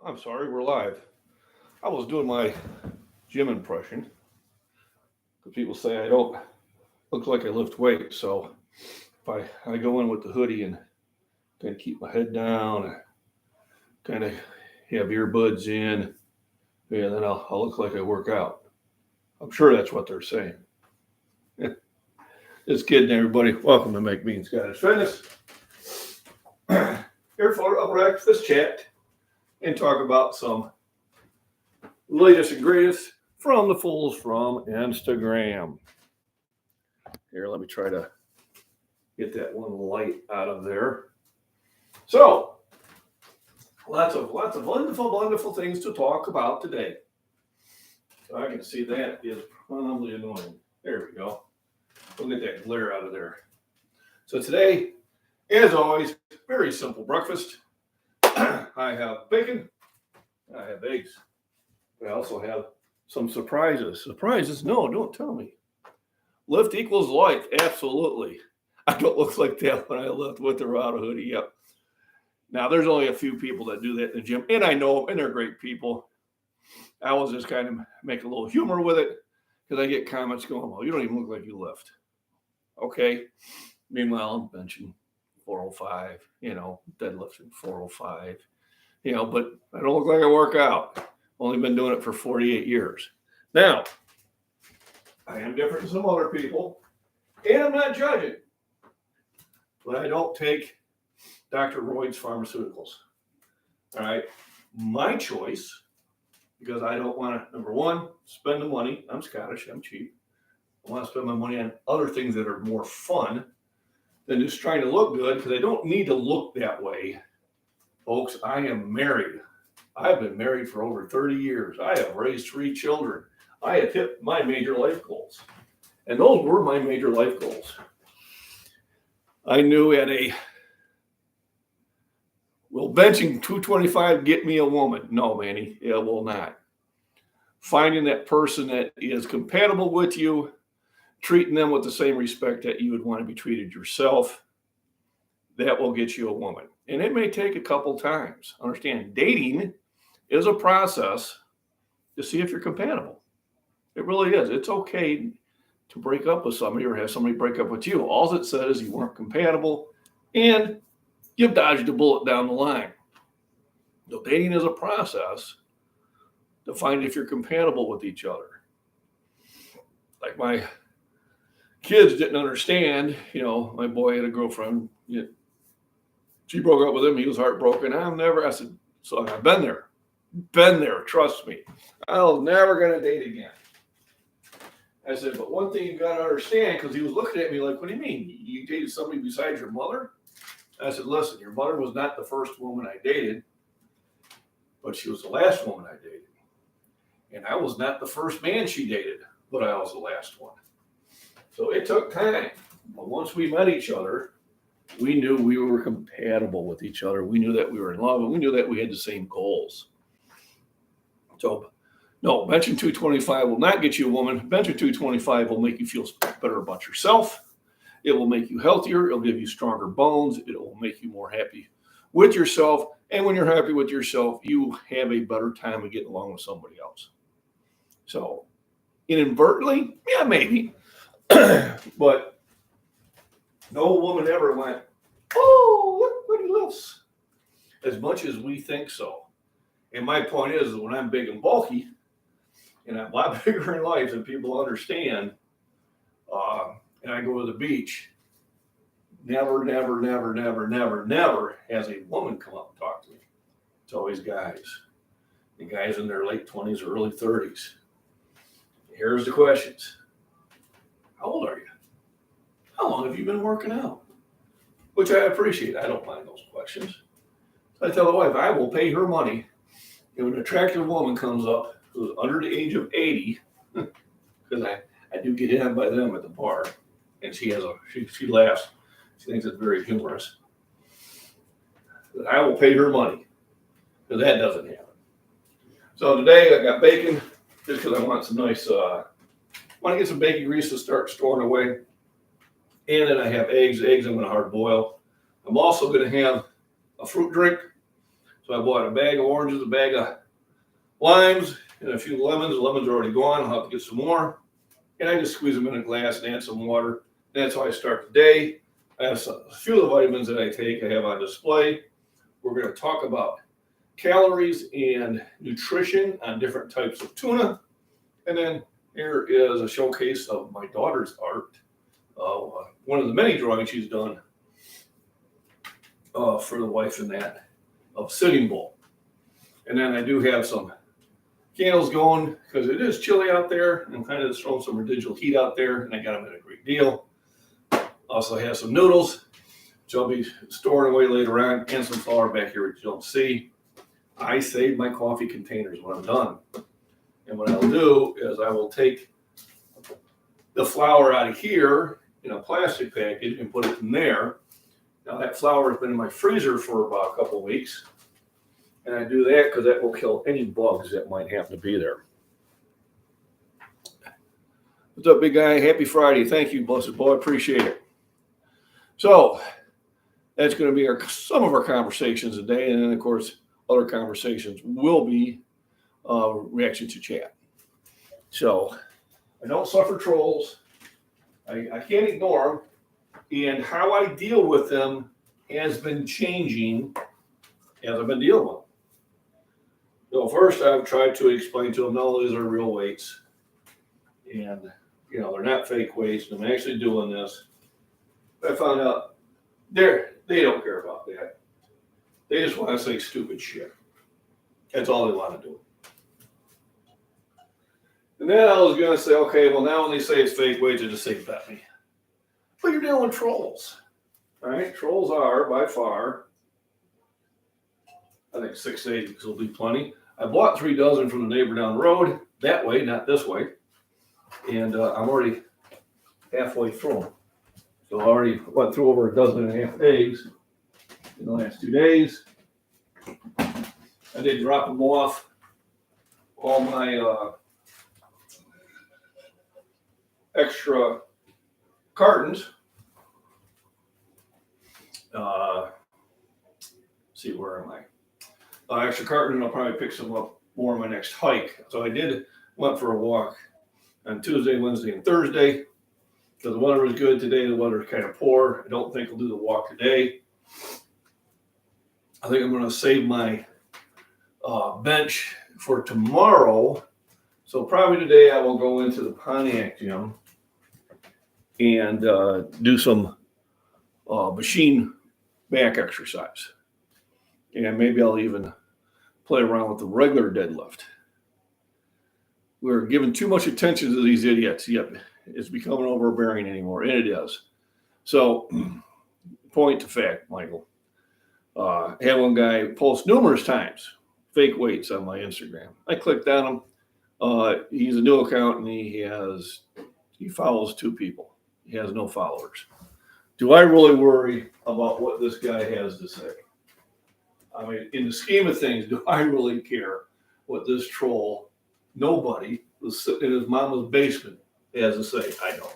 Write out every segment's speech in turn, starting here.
I'm sorry, we're live. I was doing my gym impression because people say I don't look like I lift weights. So if I go in with the hoodie and kind of keep my head down, and kind of have earbuds in, yeah, then I'll look like I work out. I'm sure that's what they're saying. Just kidding, everybody. Welcome to MacBean Scottish Fitness. Here for a breakfast chat and talk about some latest and greatest from the fools from Instagram. Here, let me try to get that one light out of there. So, lots of wonderful things to talk about today. So I can see that is probably annoying. There we go. We'll get that glare out of there. So today, as always, very simple breakfast. I have bacon. I have eggs. I also have some surprises. Surprises? No, don't tell me. Lift equals life. Absolutely. I don't look like that when I lift with or without a hoodie. Yep. Now, there's only a few people that do that in the gym, and I know them, and they're great people. I was just kind of make a little humor with it because I get comments going, well, you don't even look like you lift. Okay. Meanwhile, I'm benching 405, deadlifting 405, but I don't look like I work out. Only been doing it for 48 years. Now, I am different than some other people, and I'm not judging, but I don't take Dr. Royd's pharmaceuticals. All right. My choice, because I don't want to, number one, spend the money. I'm Scottish, I'm cheap. I want to spend my money on other things that are more fun than just trying to look good, because I don't need to look that way. Folks, I am married. I've been married for over 30 years. I have raised 3 children. I have hit my major life goals. And those were my major life goals. I knew will benching 225 get me a woman? No, Manny, it will not. Finding that person that is compatible with you, treating them with the same respect that you would want to be treated yourself, that will get you a woman. And it may take a couple times. Understand, dating is a process to see if you're compatible. It really is. It's okay to break up with somebody or have somebody break up with you. All it says is you weren't compatible and you've dodged a bullet down the line. So dating is a process to find if you're compatible with each other. Like my kids didn't understand, my boy had a girlfriend. She broke up with him. He was heartbroken. I said, so I've been there, trust me. I'm never going to date again. I said, but one thing you got to understand, because he was looking at me like, what do you mean? You dated somebody besides your mother? I said, listen, your mother was not the first woman I dated, but she was the last woman I dated. And I was not the first man she dated, but I was the last one. So it took time. But once we met each other, we knew we were compatible with each other. We knew that we were in love, and we knew that we had the same goals. So, no, benching 225 will not get you a woman. Benching 225 will make you feel better about yourself. It will make you healthier. It'll give you stronger bones. It will make you more happy with yourself. And when you're happy with yourself, you have a better time of getting along with somebody else. So, inadvertently, yeah, maybe. But no woman ever went, oh, look what he lifts, as much as we think so. And my point is when I'm big and bulky, and I'm a lot bigger in life than people understand, and I go to the beach, never has a woman come up and talk to me. It's always guys. The guys in their late 20s or early 30s. Here's the questions. How old are you? How long have you been working out? Which I appreciate. I don't mind those questions. So I tell the wife, I will pay her money if an attractive woman comes up who's under the age of 80, because I do get in by them at the bar, and she laughs. She thinks it's very humorous. But I will pay her money, because that doesn't happen. So today I got bacon, just because I want some nice, want to get some bacon grease to start storing away. And then I have eggs. Eggs I'm going to hard boil. I'm also going to have a fruit drink. So I bought a bag of oranges, a bag of limes, and a few lemons. The lemons are already gone. I'll have to get some more. And I just squeeze them in a glass and add some water. And that's how I start the day. I have a few of the vitamins that I take. I have on display. We're going to talk about calories and nutrition on different types of tuna. And then here is a showcase of my daughter's art. One of the many drawings she's done for the wife and that of Sitting Bull. And then I do have some candles going because it is chilly out there and kind of throwing some residual heat out there, and I got them at a great deal. Also have some noodles, which I'll be storing away later on, and some flour back here, which you don't see. I save my coffee containers when I'm done. And what I'll do is I will take the flour out of here in a plastic package and put it in there. Now that flour has been in my freezer for about a couple of weeks. And I do that because that will kill any bugs that might happen to be there. What's up, big guy? Happy Friday. Thank you, blessed boy. Appreciate it. So that's going to be some of our conversations today. And then, of course, other conversations will be reaction to chat. So I don't suffer trolls. I can't ignore them. And how I deal with them has been changing as I've been dealing with them. So first, I've tried to explain to them, no, these are real weights. And, you know, they're not fake weights. I'm actually doing this. I found out they don't care about that. They just want to say stupid shit. That's all they want to do. And then I was going to say, okay, well, now when they say it's fake weights, I just say bet me. But you're dealing with trolls. All right? Trolls are, by far, I think 6 days will be plenty. I bought 3 dozen from the neighbor down the road, that way, not this way. And I'm already halfway through them. So I already went through over 12.5 eggs in the last 2 days. I did drop them off. All my extra cartons. See, where am I? Extra carton, I'll probably pick some up more on my next hike. So I went for a walk on Tuesday, Wednesday, and Thursday. Because the weather was good today, the weather's kind of poor. I don't think I'll do the walk today. I think I'm going to save my bench for tomorrow. So probably today I will go into the Pontiac gym and do some machine back exercise. And maybe I'll even play around with the regular deadlift. We're giving too much attention to these idiots. Yep, it's becoming overbearing anymore, and it is. So, point to fact, Michael. I had one guy post numerous times fake weights on my Instagram. I clicked on him. He's a new account, and he follows 2 people. He has no followers. Do I really worry about what this guy has to say? I mean, in the scheme of things, do I really care what this troll, nobody, was sitting in his mama's basement has to say? I don't.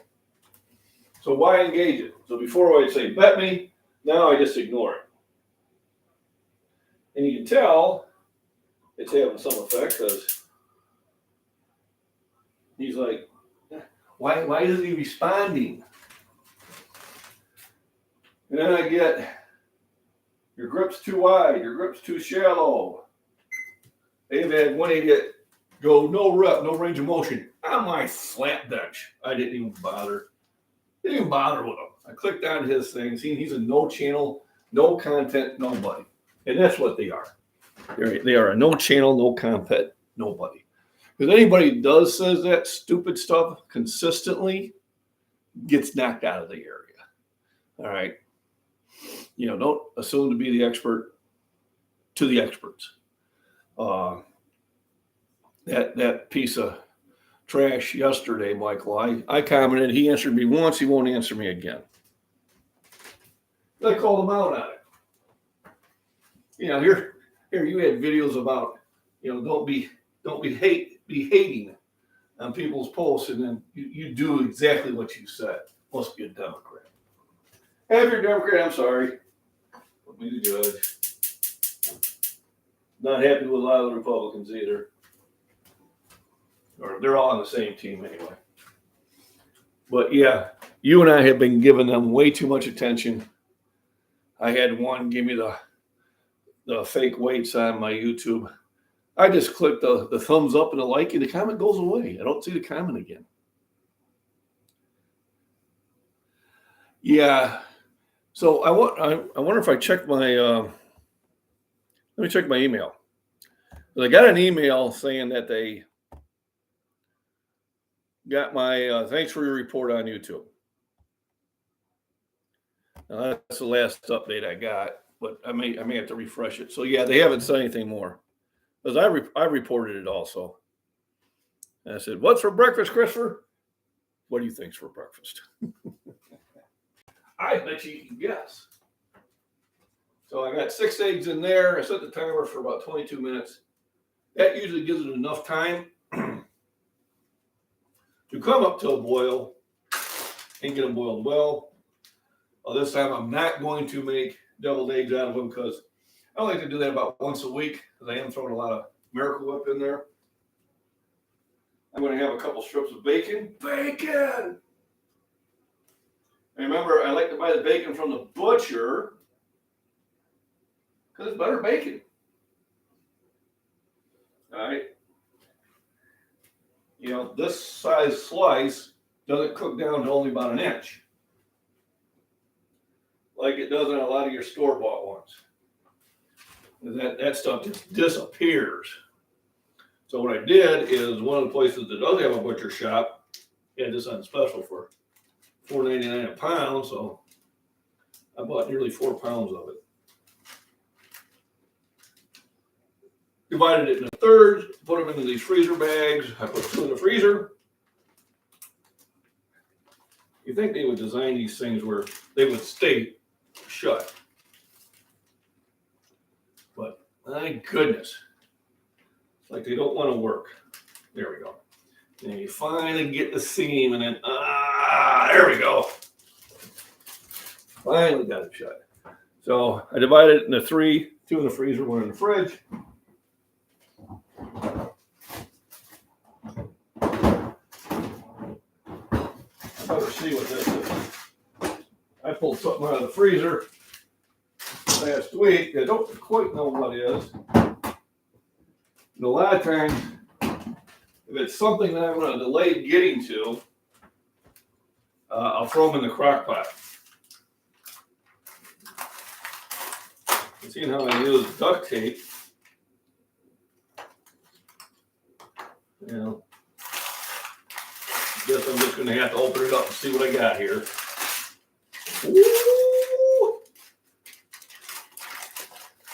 So why engage it? So before I'd say, bet me, now I just ignore it. And you can tell it's having some effect because he's like, why isn't he responding? And then I get, your grip's too wide, your grip's too shallow. They've had one idiot go no rep, no range of motion on my flat bench. I didn't even bother. Didn't even bother with him. I clicked on his thing, seen he's a no channel, no content, nobody. And that's what they are. They are a no channel, no content, nobody. Because anybody says that stupid stuff consistently gets knocked out of the area. All right. You know, don't assume to be the expert to the experts. That piece of trash yesterday, Michael, I commented, he answered me once, he won't answer me again. I called him out on it. You know, here you had videos about, you know, don't be hating on people's posts, and then you do exactly what you said. Must be a Democrat. If you're a Democrat, I'm sorry. Don't be the judge. Not happy with a lot of the Republicans either. Or they're all on the same team anyway. But yeah, you and I have been giving them way too much attention. I had one give me the fake weights on my YouTube. I just click the thumbs up and the like, and the comment goes away. I don't see the comment again. Yeah. So I wonder if I check my let me check my email. I got an email saying that they got my thanks for your report on YouTube. Now, that's the last update I got, but I may have to refresh it. So yeah, they haven't said anything more because I reported it also. And I said, "What's for breakfast, Christopher? What do you think's for breakfast?" I bet you can guess. So I got 6 eggs in there. I set the timer for about 22 minutes. That usually gives it enough time to come up to a boil and get them boiled well. This time I'm not going to make deviled eggs out of them because I like to do that about once a week because I am throwing a lot of Miracle Whip in there. I'm going to have a couple strips of bacon. Bacon! And remember, I like to buy the bacon from the butcher because it's better bacon. All right. You know, this size slice doesn't cook down to only about an inch like it does in a lot of your store-bought ones. That stuff just disappears. So what I did is one of the places that does have a butcher shop had this on special for $4.99 a pound, so I bought nearly 4 pounds of it. Divided it into thirds, put them into these freezer bags. I put 2 in the freezer. You think they would design these things where they would stay shut. But my goodness, it's like they don't want to work. There we go. And you finally get the seam and then, there we go. Finally got it shut. So I divided it into 3, 2 in the freezer, 1 in the fridge. Better see what this is. I pulled something out of the freezer last week. I don't quite know what it is. And a lot of times, if it's something that I'm going to delay getting to, I'll throw them in the crock pot. Seeing how I use duct tape, you know, guess I'm just going to have to open it up and see what I got here. Ooh.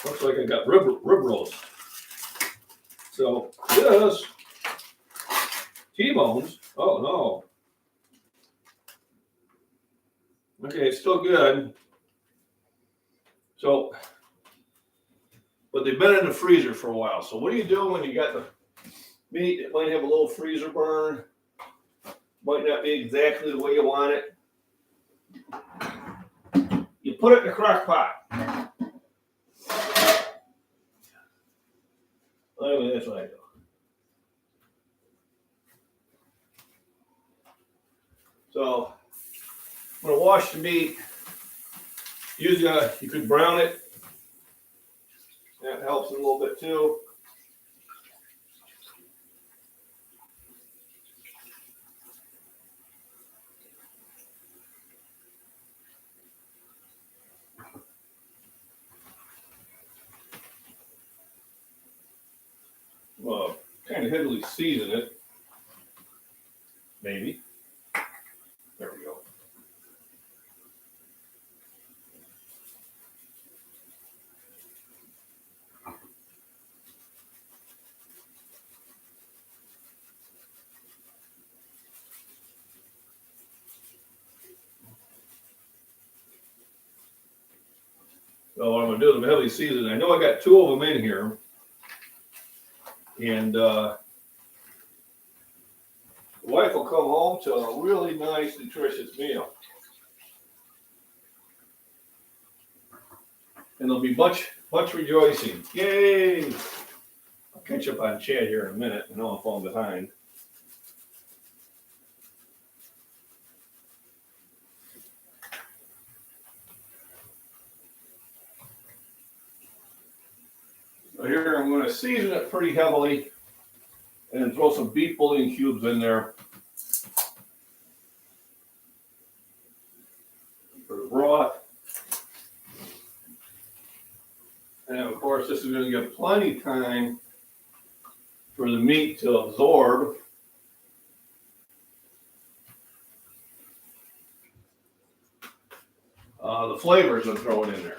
Looks like I got rib rolls. So this T-bones. Oh no. Okay, it's still good. So, but they've been in the freezer for a while. So what do you do when you got the meat? It might have a little freezer burn. Might not be exactly the way you want it. You put it in the crock pot. That's what I do. So I'm going to wash the meat. Usually you could brown it. That helps a little bit too. Well, kind of heavily season it. Maybe. There we go. So what I'm going to do is I'm heavily seasoned. I know I got 2 of them in here. And the wife will come home to a really nice, nutritious meal. And there'll be much Much rejoicing. Yay! I'll catch up on Chad here in a minute. I know I'm falling behind. So here I'm going to season it pretty heavily and then throw some beef bouillon cubes in there for the broth. And of course, this is going to give plenty of time for the meat to absorb the flavors I'm throwing in there.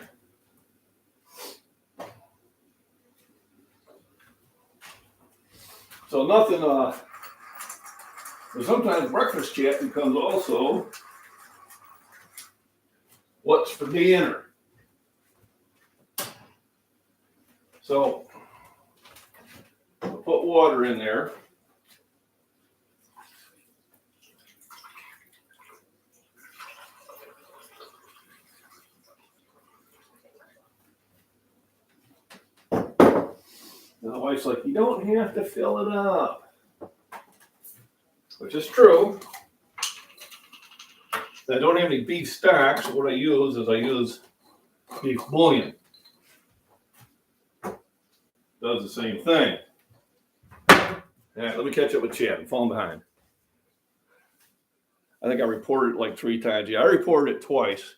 So nothing, but sometimes breakfast chat becomes also what's for dinner. So I'll put water in there. My wife's like, you don't have to fill it up, which is true. I don't have any beef stock, so what I use is beef bouillon. Does the same thing. Yeah, let me catch up with Chad. I'm falling behind. I think I reported it like 3 times. Yeah, I reported it twice.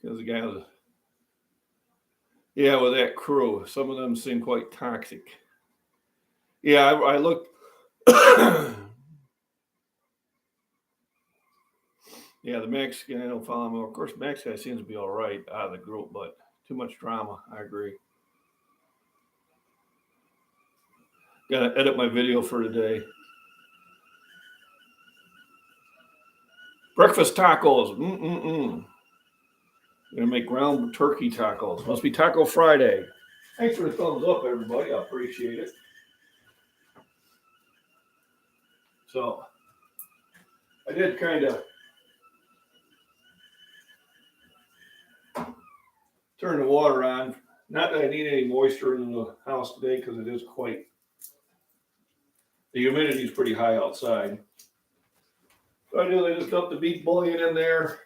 Because the guy was, yeah, with that crew. Some of them seem quite toxic. Yeah, I looked. Yeah, the Max guy, I don't follow him. Of course, Max guy seems to be all right out of the group, but too much drama. I agree. Got to edit my video for today. Breakfast tacos. Gonna make ground turkey tacos. Must be Taco Friday. Thanks for the thumbs up, everybody. I appreciate it. So I did kind of turn the water on. Not that I need any moisture in the house today because it is quite, the humidity is pretty high outside. So I just dump the beef bouillon in there.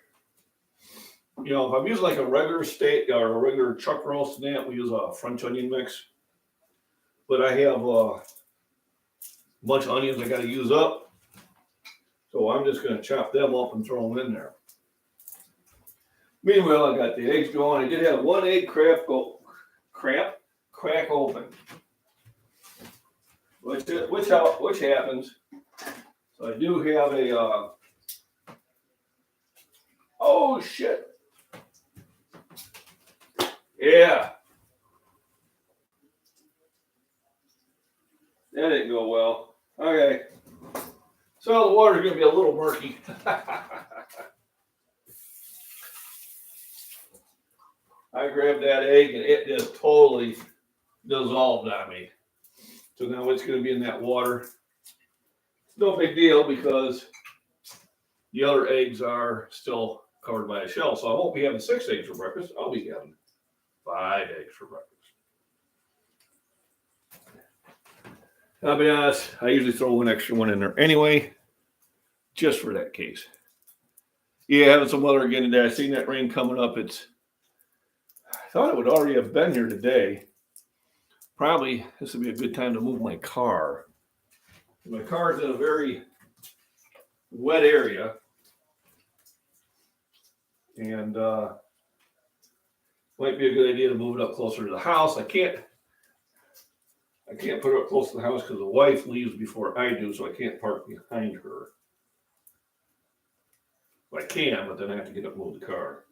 You know, if I'm using like a regular steak or a regular chuck roast and that, we use a French onion mix. But I have a bunch of onions I got to use up. So I'm just going to chop them up and throw them in there. Meanwhile, I got the eggs going. I did have 1 egg crack open. Which happens. So I do have a, oh shit. Yeah. That didn't go well. Okay. So the water's going to be a little murky. I grabbed that egg and it just totally dissolved on me. So now it's going to be in that water. It's no big deal because the other eggs are still covered by a shell. So I won't be having 6 eggs for breakfast. I'll be having 5 eggs for breakfast. I'll be honest, I usually throw 1 extra one in there anyway, just for that case. Yeah, having some weather again today. I seen that rain coming up. I thought it would already have been here today. Probably this would be a good time to move my car. My car is in a very wet area. And might be a good idea to move it up closer to the house. I can't put it up close to the house because the wife leaves before I do, so I can't park behind her. Well, I can, but then I have to get up and move the car.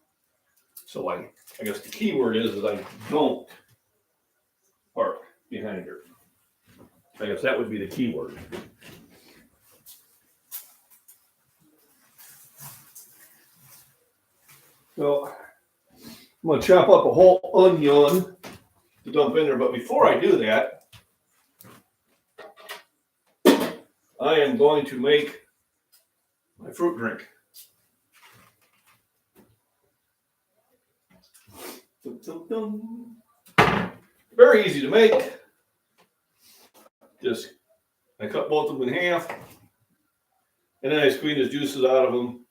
So I guess the key word is I don't park behind her. I guess that would be the key word. So I'm going to chop up a whole onion to dump in there. But before I do that, I am going to make my fruit drink. Dum, dum, dum. Very easy to make. Just I cut both of them in half, and then I squeeze the juices out of them.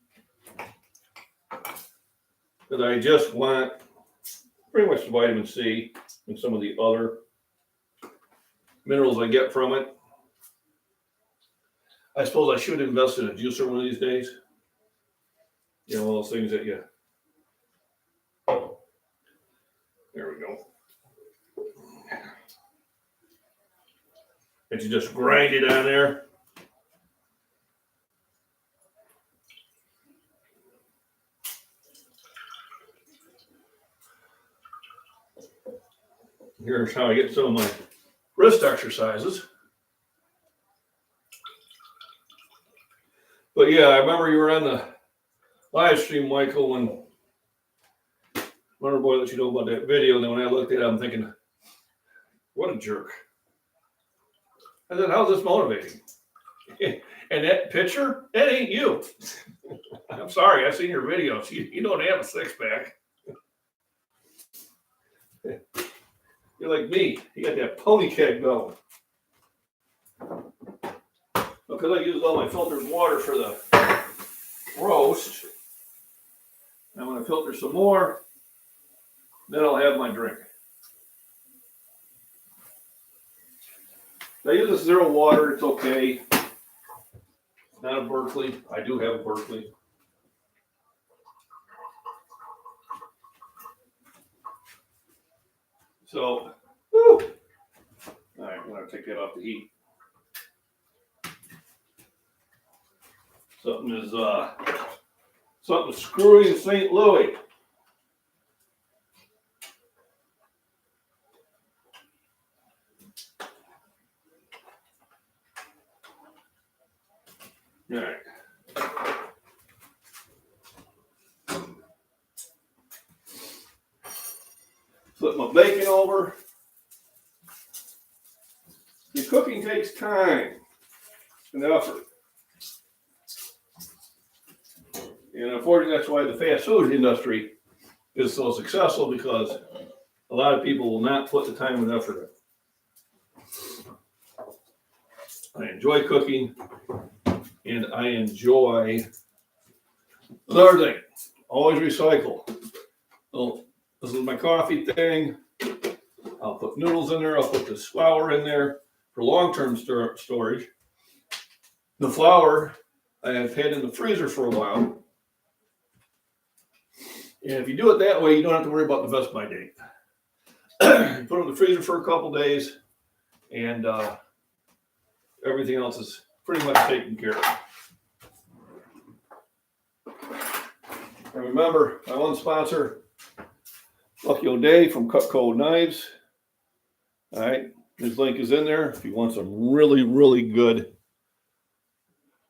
Because I just want pretty much the vitamin C and some of the other minerals I get from it. I suppose I should invest in a juicer one of these days. You know, all those things that you. There we go. And you just grind it on there. Here's how I get some of my wrist exercises. But yeah, I remember you were on the live stream, Michael, when Wonder Boy let you know about that video. And then when I looked at it, I'm thinking, what a jerk. I said, how's this motivating? And that picture, that ain't you. I'm sorry, I've seen your videos. You don't have a six-pack. You're like me. You got that pony keg going. Because I used all my filtered water for the roast. I'm going to filter some more. Then I'll have my drink. I use this zero water. It's okay. It's not a Berkeley. I do have a Berkeley. So, whew. All right, I'm going to take that off the heat. Something screwy in St. Louis. All right. Flip my bacon over. The cooking takes time and effort. And unfortunately, that's why the fast food industry is so successful, because a lot of people will not put the time and effort in. I enjoy cooking, and I enjoy another thing. Always recycle. So this is my coffee thing. I'll put noodles in there. I'll put this flour in there for long-term storage. The flour I have had in the freezer for a while. And if you do it that way, you don't have to worry about the best by date. You put it in the freezer for a couple days, and everything else is pretty much taken care of. And remember, my one sponsor, Lucky O'Day from Cutco Knives. All right, his link is in there if you want some really, really good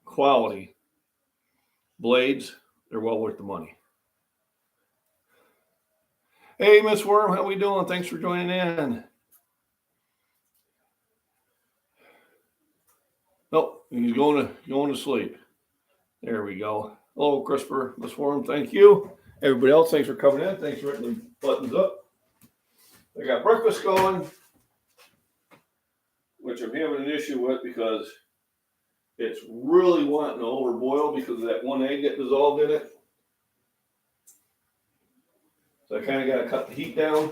quality blades. They're well worth the money. Hey, Miss Worm, how we doing? Thanks for joining in. Oh, he's going to sleep. There we go. Hello, Christopher, Miss Worm, thank you. Everybody else, thanks for coming in. Thanks for hitting the buttons up. I got breakfast going, which I'm having an issue with because it's really wanting to overboil because of that one egg that dissolved in it. So I kind of got to cut the heat down.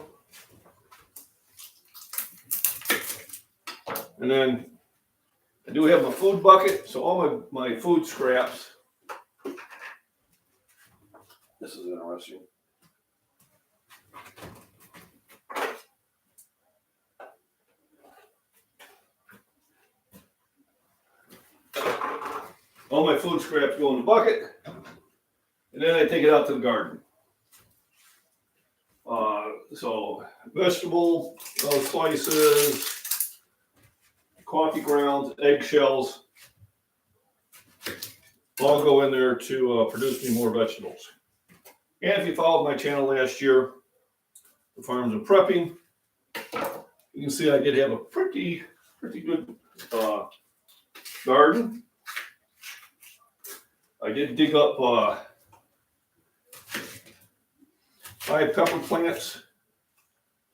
And then I do have my food bucket. So all my food scraps. This is interesting. All my food scraps go in the bucket. And then I take it out to the garden. So vegetable slices, coffee grounds, eggshells, all go in there to produce me more vegetables. And if you followed my channel last year, the Farms and Prepping, you can see I did have a pretty good garden. I did dig up 5 pepper plants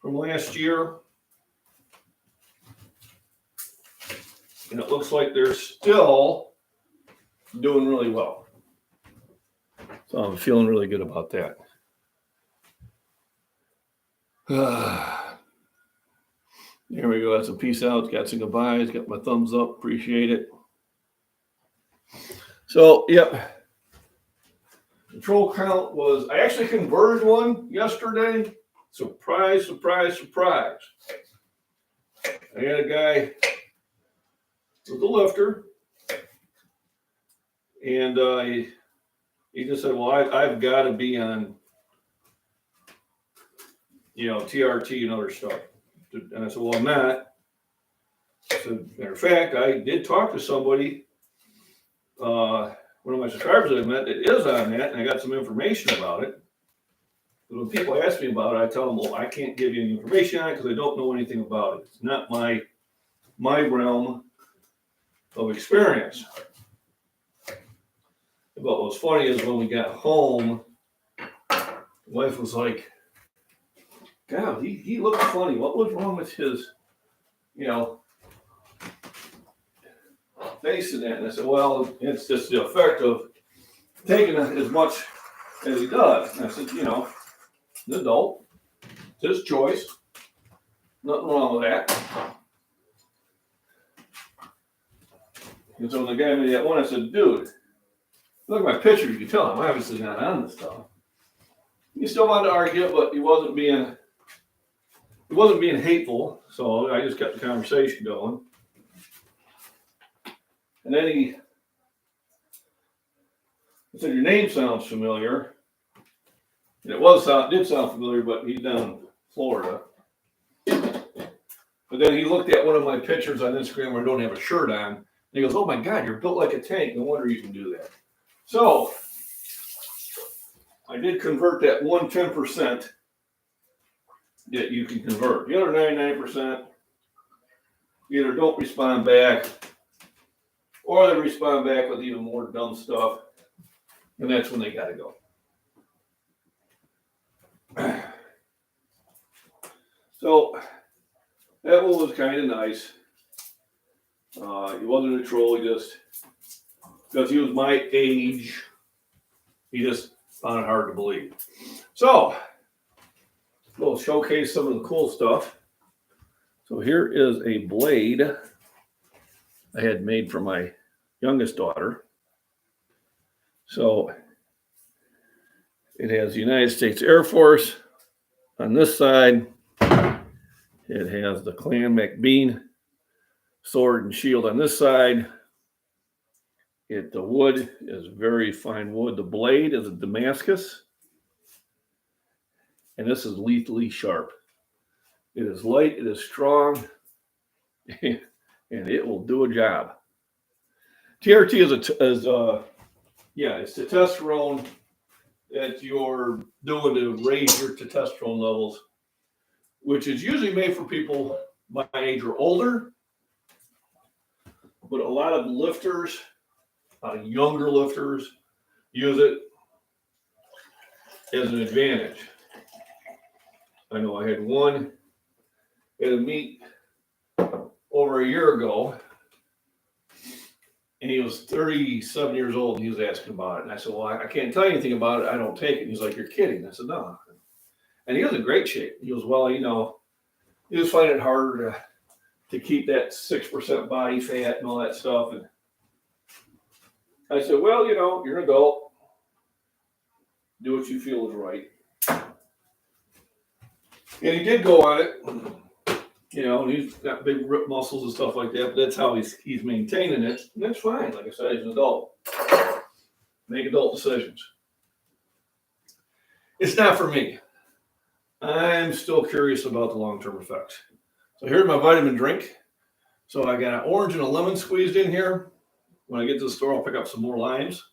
from last year. And it looks like they're still doing really well. So I'm feeling really good about that. There we go. That's a peace out. Got some goodbyes. Got my thumbs up. Appreciate it. So, yep. Control count was, I actually converted one yesterday. Surprise, surprise, surprise. I had a guy with a lifter. And he just said, well, I've got to be on, TRT and other stuff. And I said, well, I'm not. So, matter of fact, I did talk to somebody, one of my subscribers that I met that is on that, and I got some information about it. But when people ask me about it, I tell them, well, I can't give you any information on it because I don't know anything about it. It's not my realm of experience. But what was funny is when we got home, the wife was like, God, he looked funny. What was wrong with his, face in that? And I said, well, it's just the effect of taking as much as he does. And I said, he's an adult. It's his choice. Nothing wrong with that. And so when the guy made that one, I said, dude, look at my picture. You can tell I'm obviously not on this stuff. He still wanted to argue, but he wasn't being hateful. So I just kept the conversation going. And then he said, your name sounds familiar. And it did sound familiar, but he's down in Florida. But then he looked at one of my pictures on Instagram where I don't have a shirt on. And he goes, oh my God, you're built like a tank. No wonder you can do that. So I did convert that 10% that you can convert. The other 99% either don't respond back or they respond back with even more dumb stuff. And that's when they got to go. So that one was kind of nice. He wasn't a troll. Because he was my age, he just found it hard to believe. So we'll showcase some of the cool stuff. So here is a blade I had made for my youngest daughter. So it has the United States Air Force on this side. It has the Clan MacBean sword and shield on this side. The wood is very fine wood. The blade is a Damascus. And this is lethally sharp. It is light, it is strong, and it will do a job. TRT it's testosterone that you're doing to raise your testosterone levels, which is usually made for people my age or older. But a lot of lifters, younger lifters, use it as an advantage. I know I had one at a meet over a year ago, and he was 37 years old, and he was asking about it. And I said, well, I can't tell you anything about it. I don't take it. And he's like, you're kidding. I said, no. And he was in great shape. He goes, well, he was finding it harder to keep that 6% body fat and all that stuff. And I said, well, you're an adult. Do what you feel is right. And he did go on it. He's got big rip muscles and stuff like that, but that's how he's maintaining it. And that's fine. Like I said, he's an adult. Make adult decisions. It's not for me. I'm still curious about the long-term effects. So here's my vitamin drink. So I got an orange and a lemon squeezed in here. When I get to the store, I'll pick up some more limes.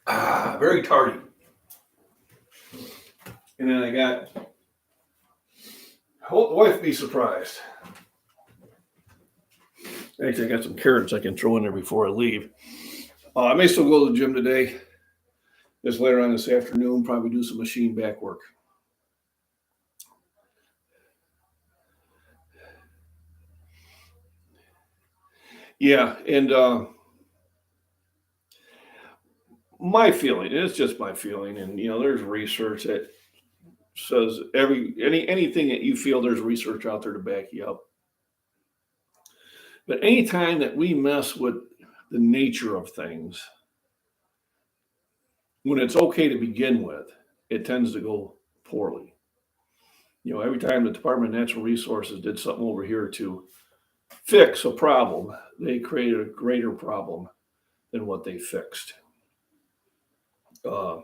Very tardy. And then I hope the wife be surprised. Actually, I got some carrots I can throw in there before I leave. I may still go to the gym today. Just later on this afternoon, probably do some machine back work. Yeah, and my feeling, it's just my feeling, and there's research that says anything that you feel, there's research out there to back you up. But anytime that we mess with the nature of things, when it's okay to begin with, it tends to go poorly. Every time the Department of Natural Resources did something over here to fix a problem, they created a greater problem than what they fixed. I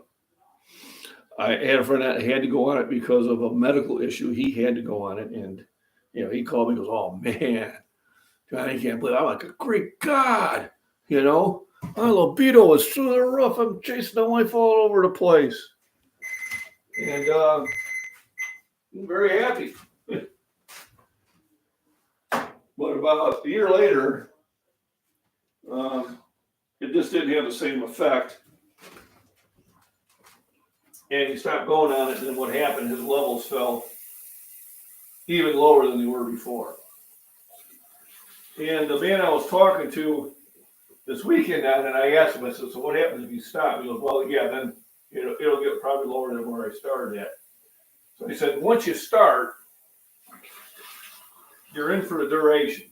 had a friend that had to go on it because of a medical issue. He had to go on it, and he called me and goes, "Oh man, I can't believe it. I'm like, a great God, my libido is through the roof. I'm chasing my wife all over the place." And I'm very happy. But about a year later, it just didn't have the same effect. And he stopped going on it, and then what happened, his levels fell even lower than they were before. And the man I was talking to this weekend, and I asked him, I said, "So what happens if you stop?" He goes, "Well, yeah, then it'll get probably lower than where I started at." So he said, "Once you start, you're in for the duration."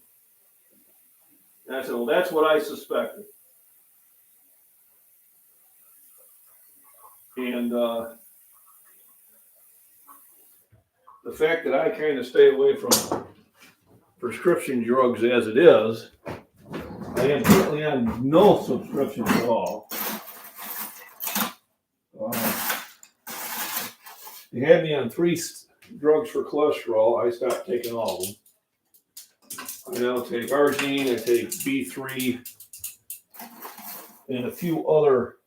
And I said, "Well, that's what I suspected." And the fact that I kind of stay away from prescription drugs as it is, I am currently on no subscriptions at all. They had me on 3 drugs for cholesterol. I stopped taking all of them. I now take arginine, I take B3, and a few other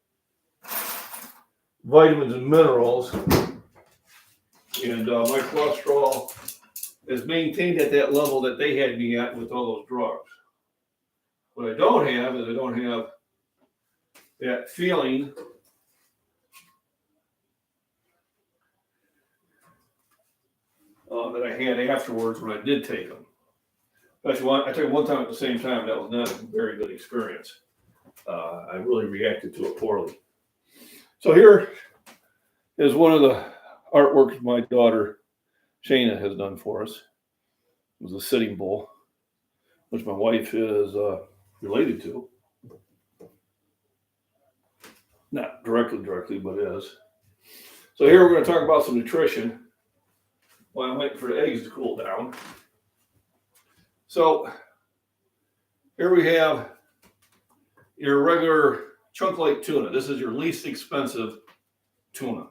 vitamins and minerals. And my cholesterol is maintained at that level that they had me at with all those drugs. What I don't have is I don't have that feeling that I had afterwards when I did take them. Actually, I took them one time at the same time. That was not a very good experience. I really reacted to it poorly. So here is one of the artworks my daughter Shayna has done for us. It was a sitting bull, which my wife is related to. Not directly, but is. So here we're going to talk about some nutrition while I'm waiting for the eggs to cool down. So here we have your regular chunk lake tuna. This is your least expensive tuna.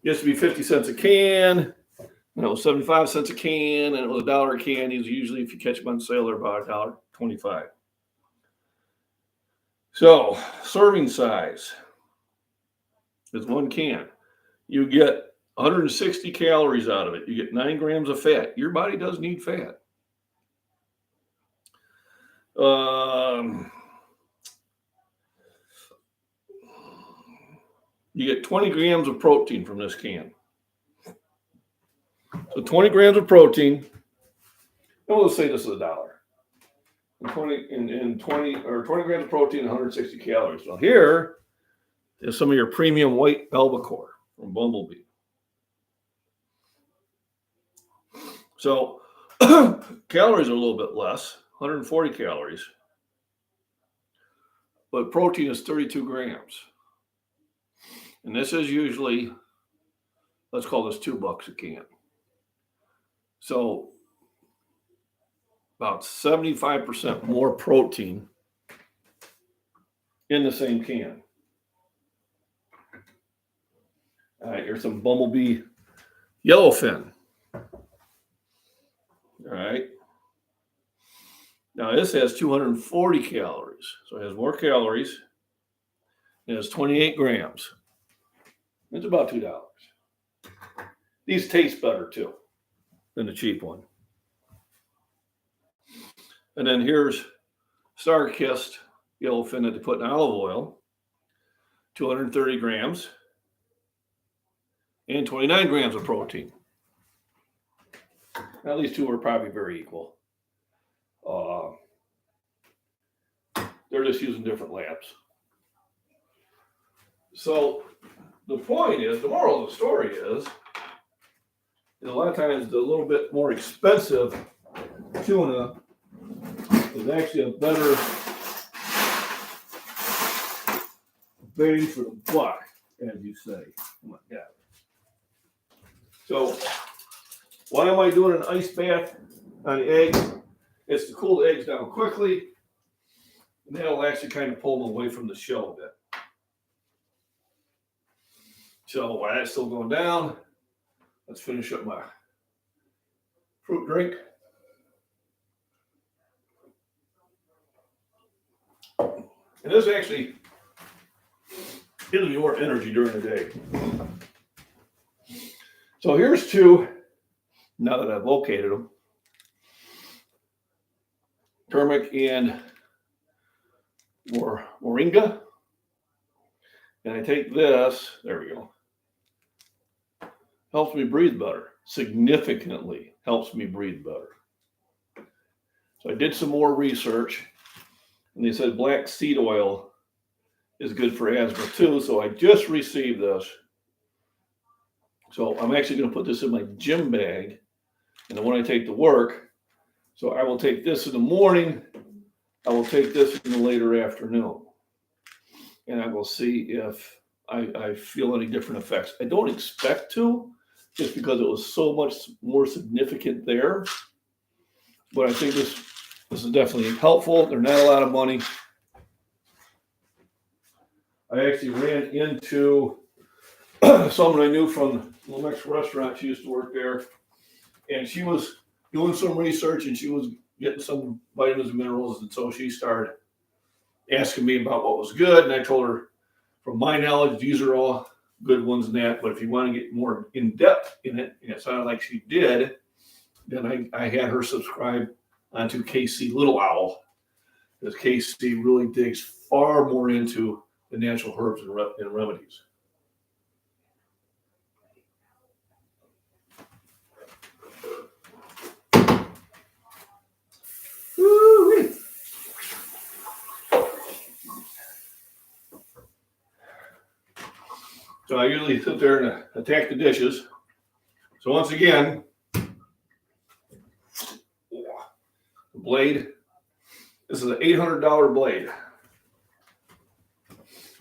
Used to be 50 cents a can, and it was 75 cents a can, and it was $1 a can. These usually, if you catch them on sale, they're about $1.25. So serving size is 1 can. You get 160 calories out of it. You get 9 grams of fat. Your body does need fat. You get 20 grams of protein from this can. So 20 grams of protein, and we'll say this is $1. And 20 grams of protein, 160 calories. Well, here is some of your premium white albacore from Bumblebee. So calories are a little bit less, 140 calories, but protein is 32 grams. And this is usually, let's call this $2 a can. So about 75% more protein in the same can. All right, here's some Bumblebee yellowfin. All right. Now this has 240 calories, so it has more calories. It has 28 grams. It's about $2. These taste better too than the cheap one. And then here's Star-Kissed yellowfin that they put in olive oil, 230 grams, and 29 grams of protein. Now, these two are probably very equal. They're just using different labs. So the point is, the moral of the story is a lot of times the little bit more expensive tuna is actually a better bang for the buck, as you say. Oh my God. So why am I doing an ice bath on the eggs? It's to cool the eggs down quickly, and that'll actually kind of pull them away from the shell a bit. So while that's still going down, let's finish up my fruit drink. And this actually gives me more energy during the day. So here's two, now that I've located them. Turmeric and moringa. And I take this, there we go. Helps me breathe better. Significantly helps me breathe better. So I did some more research, and they said black seed oil is good for asthma too. So I just received this. So I'm actually going to put this in my gym bag, and then when I take to work, so I will take this in the morning, I will take this in the later afternoon, and I will see if I feel any different effects. I don't expect to, just because it was so much more significant there, but I think this is definitely helpful. They're not a lot of money. I actually ran into someone I knew from the Mexican restaurant. She used to work there, and she was doing some research, and she was getting some vitamins and minerals, and so she started asking me about what was good, and I told her, from my knowledge, these are all good ones and that, but if you want to get more in depth in it, and it sounded like she did, then I had her subscribe onto KC Little Owl, because KC really digs far more into the natural herbs and remedies. Woo-wee. So I usually sit there and attack the dishes. So once again, the blade, this is an $800 blade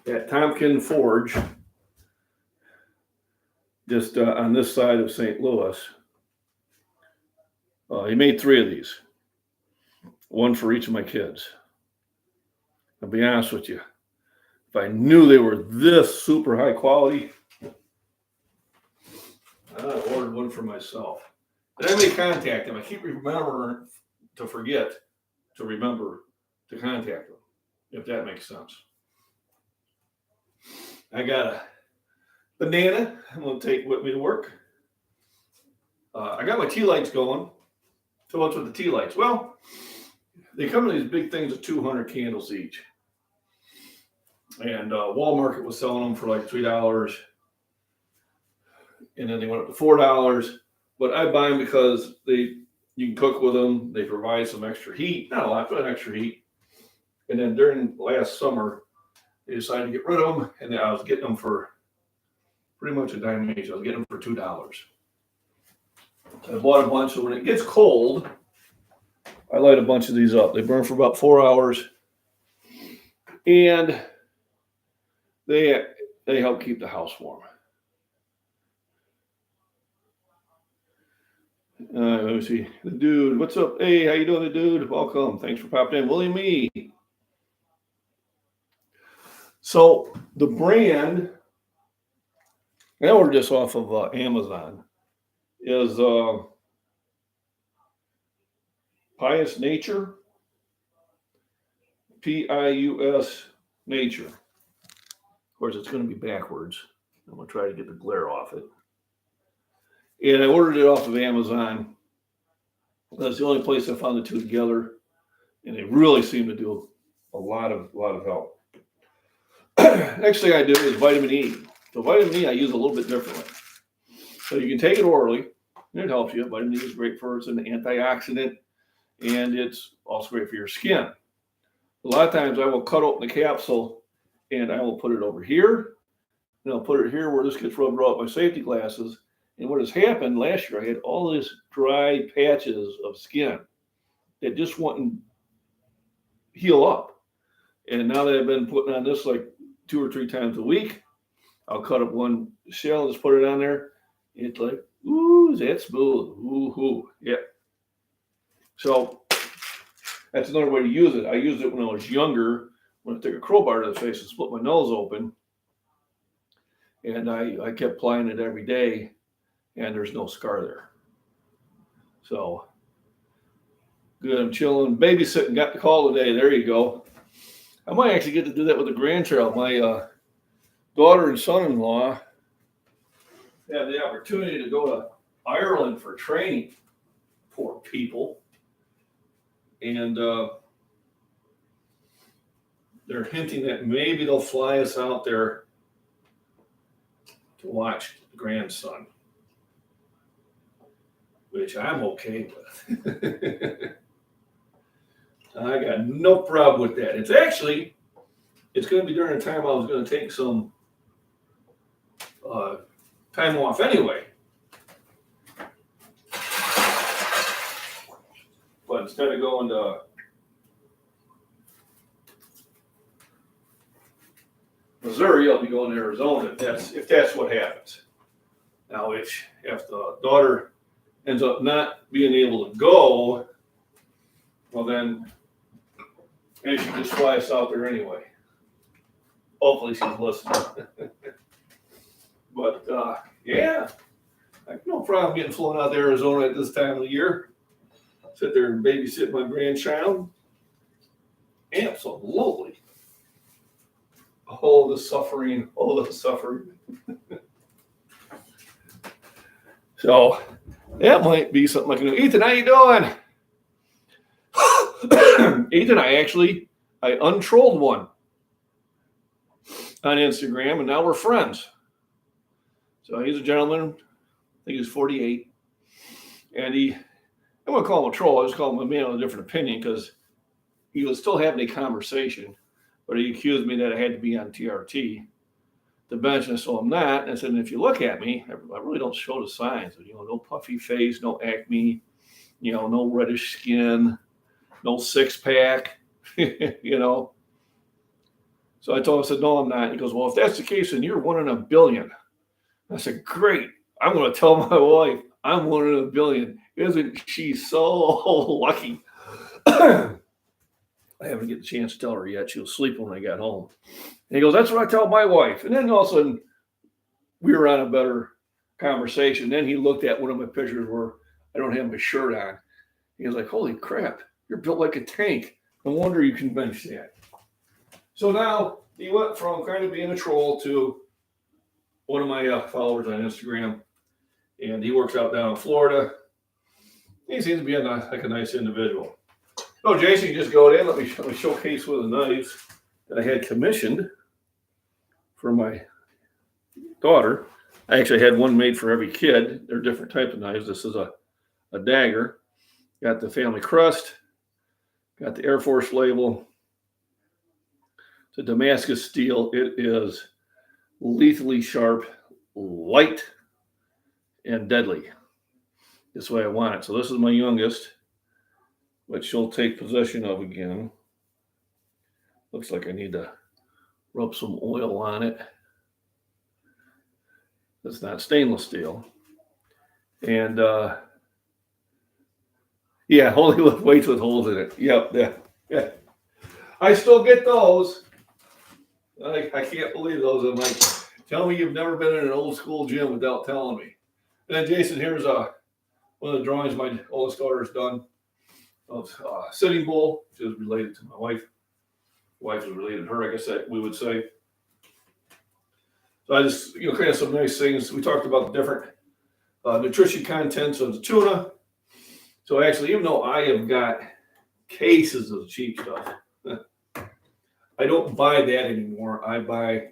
at Tompkin Forge, just on this side of St. Louis. He made 3 of these, one for each of my kids. I'll be honest with you, if I knew they were this super high quality, I ordered one for myself. But I may contact them. I keep remembering to forget to remember to contact them, if that makes sense. I got a banana I'm going to take with me to work. I got my tea lights going. So what's with the tea lights? Well, they come in these big things of 200 candles each. And Walmart was selling them for like $3. And then they went up to $4. But I buy them because you can cook with them. They provide some extra heat. Not a lot, but extra heat. And then during last summer, they decided to get rid of them. And I was getting them for pretty much a dime each. I was getting them for $2. So I bought a bunch. So when it gets cold, I light a bunch of these up. They burn for about 4 hours. And they help keep the house warm. Let me see. The dude, what's up? Hey, how you doing, the dude? Welcome. Thanks for popping in. William E. So the brand, I ordered this off of Amazon, is Pious Nature. Pius Nature. Of course, it's going to be backwards. I'm going to try to get the glare off it. And I ordered it off of Amazon. That's the only place I found the two together. And they really seem to do a lot of help. Next thing I do is vitamin E. So vitamin E I use a little bit differently. So you can take it orally, and it helps you. Vitamin E is great for it's an antioxidant, and it's also great for your skin. A lot of times I will cut open the capsule, and I will put it over here, and I'll put it here where this gets rubbed off my safety glasses. And what has happened last year, I had all these dry patches of skin that just wouldn't heal up. And now that I've been putting on this like 2 or 3 times a week, I'll cut up one shell and just put it on there. It's like, ooh, is that smooth? Ooh, yeah. So that's another way to use it. I used it when I was younger, when I took a crowbar to the face and split my nose open. And I kept applying it every day, and there's no scar there. So good, I'm chilling, babysitting, got the call today. There you go. I might actually get to do that with a grandchild. My daughter and son-in-law have the opportunity to go to Ireland for training. Poor people. And they're hinting that maybe they'll fly us out there to watch the grandson, which I'm okay with. I got no problem with that. It's going to be during the time I was going to take some time off anyway. But instead of going to Missouri, I'll be going to Arizona if that's what happens. Now, if the daughter ends up not being able to go, well then, maybe she just fly us out there anyway. Hopefully she's listening. But yeah, I have no problem getting flown out to Arizona at this time of the year. Sit there and babysit my grandchild. Absolutely. Oh, the suffering. So that might be something I can do. Ethan, how you doing? Ethan, I untrolled one on Instagram, and now we're friends. So he's a gentleman. I think he's 48. And I'm going to call him a troll. I just call him a man with a different opinion because he was still having a conversation, but he accused me that I had to be on TRT to bench, and so I'm not. And I said, if you look at me, I really don't show the signs. No puffy face, no acne, no reddish skin, no six-pack, So I told him, I said, no, I'm not. He goes, well, if that's the case, then you're 1 in a billion. I said, great. I'm going to tell my wife I'm 1 in a billion. Isn't she so lucky? I haven't get the chance to tell her yet. She was sleeping when I got home. And he goes, that's what I tell my wife. And then all of a sudden, we were on a better conversation. Then he looked at one of my pictures where I don't have my shirt on. He was like, holy crap, you're built like a tank. No wonder you can bench that. So now he went from kind of being a troll to one of my followers on Instagram. And he works out down in Florida. He seems to be a nice individual. Oh, Jason, you just go in. Let me showcase one of the knives that I had commissioned for my daughter. I actually had one made for every kid. They're different type of knives. This is a dagger. Got the family crest. Got the Air Force label. It's a Damascus steel. It is lethally sharp, light, and deadly. This way I want it. So this is my youngest, which she'll take possession of again. Looks like I need to rub some oil on it. It's not stainless steel. And yeah, only lift weights with holes in it. Yep, yeah. I still get those. I can't believe those. I'm like, tell me you've never been in an old school gym without telling me. And then Jason, here's one of the drawings my oldest daughter's done of Sitting Bull, which is related to my wife. Wife is related to her, I guess we would say. So I just, kind of some nice things. We talked about the different nutrition contents of the tuna. So actually, even though I have got cases of cheap stuff, I don't buy that anymore. I buy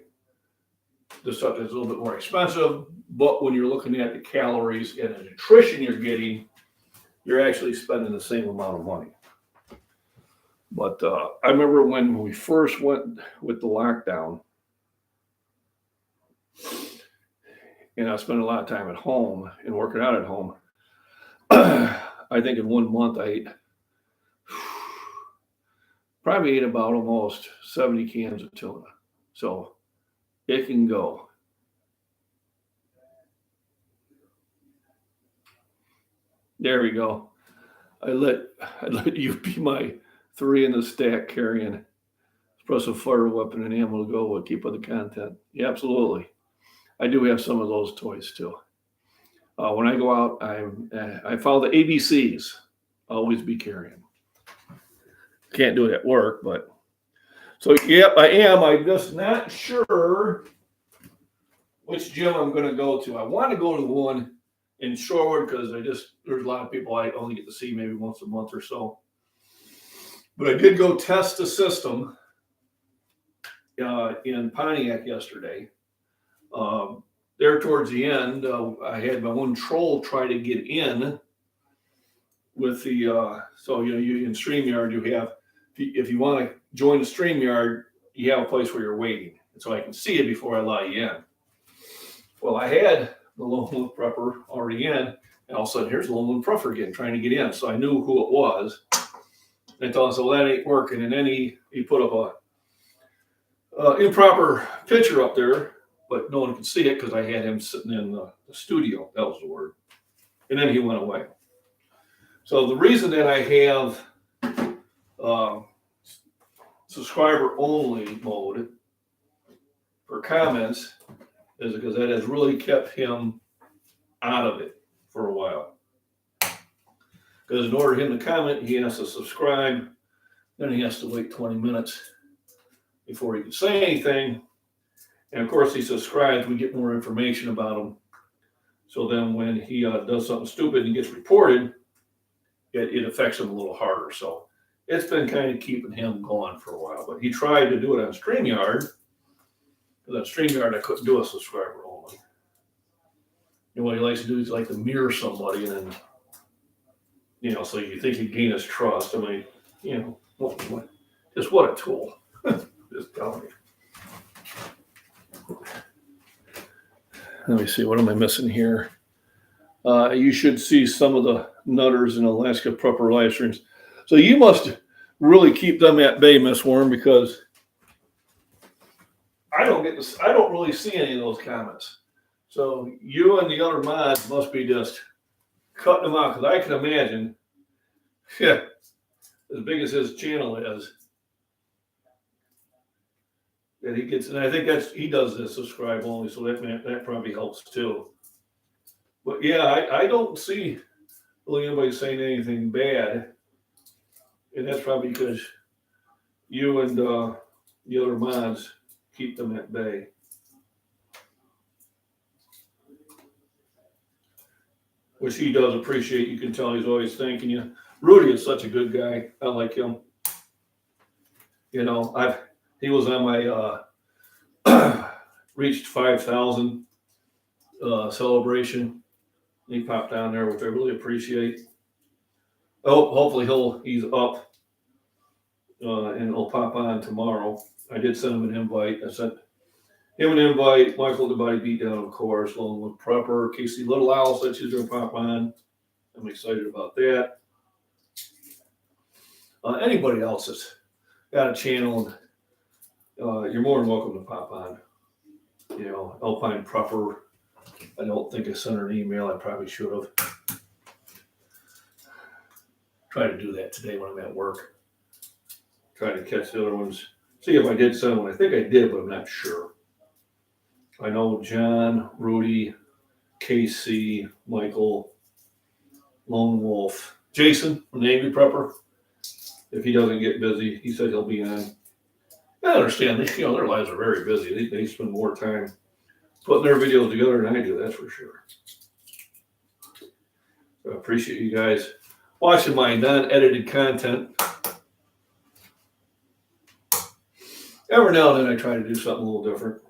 the stuff that's a little bit more expensive, but when you're looking at the calories and the nutrition you're getting, you're actually spending the same amount of money. But I remember when we first went with the lockdown, and I spent a lot of time at home and working out at home. I think in 1 month I probably ate about almost 70 cans of tuna. So it can go. There we go. I let you be my 3 in the stack carrying explosive fire weapon and ammo to go with. Keep up the content. Yeah, absolutely. I do have some of those toys too. When I go out, I follow the ABCs. Always be carrying. Can't do it at work, but so yep, I am. I'm just not sure which gym I'm going to go to. I want to go to the one in Shorewood because there's a lot of people I only get to see maybe once a month or so. But I did go test the system in Pontiac yesterday. There towards the end, I had my one troll try to get in with the so you in StreamYard you have if you want to join the StreamYard you have a place where you're waiting, and so I can see it before I allow you in. Well, I had the Lone Wolf Prepper already in, and all of a sudden here's the Lone Wolf Prepper again trying to get in, so I knew who it was. And I told him, so that ain't working, and then he put up a improper picture up there, but no one could see it because I had him sitting in the studio. That was the word. And then he went away. So the reason that I have subscriber only mode for comments is because that has really kept him out of it for a while. Because in order for him to comment, he has to subscribe. Then he has to wait 20 minutes before he can say anything. And of course, he subscribes, we get more information about him. So then when he does something stupid and gets reported, it affects him a little harder. So it's been kind of keeping him going for a while. But he tried to do it on StreamYard. Because on StreamYard, I couldn't do a subscriber only. And what he likes to do is like to mirror somebody and then, so you think you gain his trust. I mean, just what a tool. Just telling you. Let me see, what am I missing here? You should see some of the nutters in Alaska Prepper live streams. So you must really keep them at bay, Miss Worm, because I don't really see any of those comments. So you and the other mods must be just cutting them out, because I can imagine, as big as his channel is, that he gets, and I think he does this subscribe only, so that probably helps too. But yeah, I don't see really anybody saying anything bad, and that's probably because you and the other mods keep them at bay. Which he does appreciate. You can tell he's always thanking you. Rudy is such a good guy. I like him. He was on my reached 5,000 celebration. He popped down there, which I really appreciate. Oh, hopefully he's up and he'll pop on tomorrow. I did send him an invite. I sent him an invite. Michael the Body Beatdown, of course. Lone Wolf Prepper. Casey Little Owl said she's going to pop on. I'm excited about that. Anybody else that's got a channel, you're more than welcome to pop on. Alpine Prepper. I don't think I sent her an email. I probably should have. Try to do that today when I'm at work. Try to catch the other ones. See if I did send one. I think I did, but I'm not sure. I know John, Rudy, KC, Michael, Lone Wolf, Jason from the Angry Prepper. If he doesn't get busy, he said he'll be on. I understand. Their lives are very busy. They spend more time putting their videos together than I do. That's for sure. So I appreciate you guys watching my non-edited content. every now and then I try to do something a little different,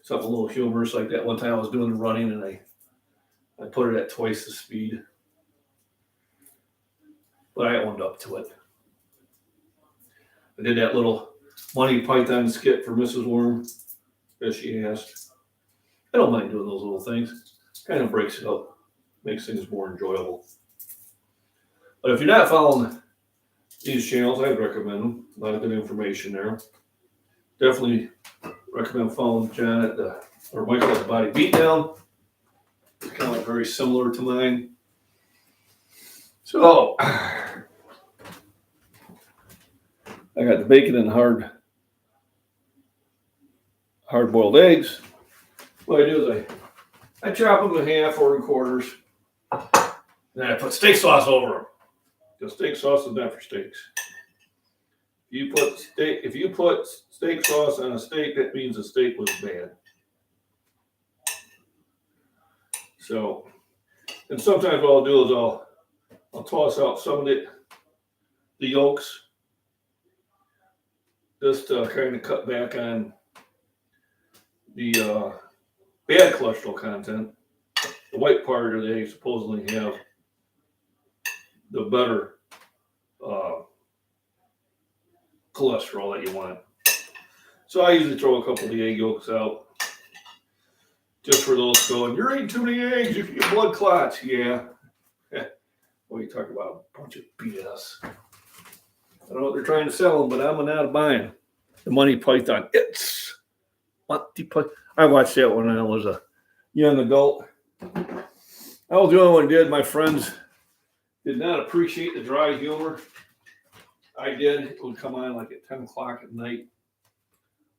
something a little humorous. Like that one time I was doing the running and I put it at twice the speed, but I owned up to it. I did that little Monty Python skit for Mrs. Worm, as she asked. I don't mind doing those little things. Kind of breaks it up, makes things more enjoyable. But if you're not following these channels, I'd recommend them. A lot of good information there. Definitely recommend following John or Michael at the Body Beatdown. It's kind of like very similar to mine. So I got the bacon and hard-boiled eggs. What I do is I chop them in half or in quarters, and then I put steak sauce over them. Because steak sauce is not for steaks. If you put steak sauce on a steak, that means the steak was bad. So, and sometimes what I'll do is I'll toss out some of the yolks, just to kind of cut back on the bad cholesterol content. The white part of the egg supposedly have the better cholesterol that you want. So I usually throw a couple of the egg yolks out, just for those going, you're eating too many eggs, you get blood clots. Yeah. Well, you talk about a bunch of BS. I don't know what they're trying to sell them, but I'm not buying the Monty Python. It's Monty Python. I watched that when I was a young adult. I was the only one who did. My friends did not appreciate the dry humor. I did. It would come on like at 10 o'clock at night.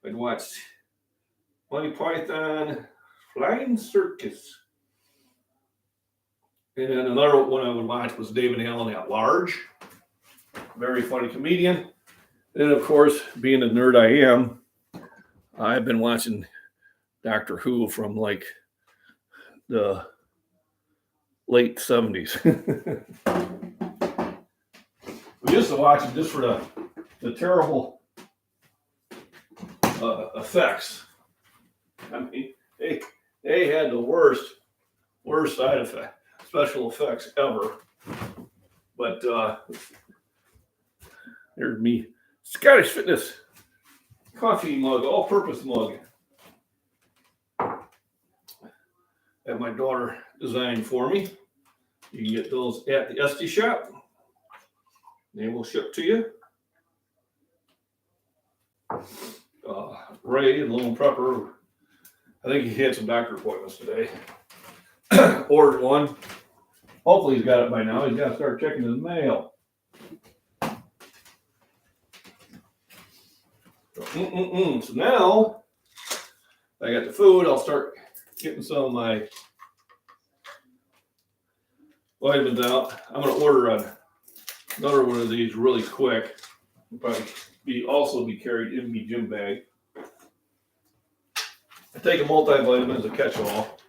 I'd watch Monty Python, Flying Circus. And then another one I would watch was David Allen at Large. Very funny comedian. And of course, being the nerd I am, I've been watching Doctor Who from like the late 70s. We used to watch it just for the terrible effects. I mean, they had the worst side effect, special effects ever. But there's me, Scottish Fitness coffee mug, all-purpose mug that my daughter designed for me. You can get those at the Esty shop. They will ship to you. Ray and Lone Prepper, I think he had some doctor appointments today. Ordered one. Hopefully he's got it by now. He's got to start checking his mail. So now I got the food. I'll start getting some of my vitamins out. I'm going to order another one of these really quick. It'll probably also be carried in my gym bag. I take a multivitamin as a catch-all.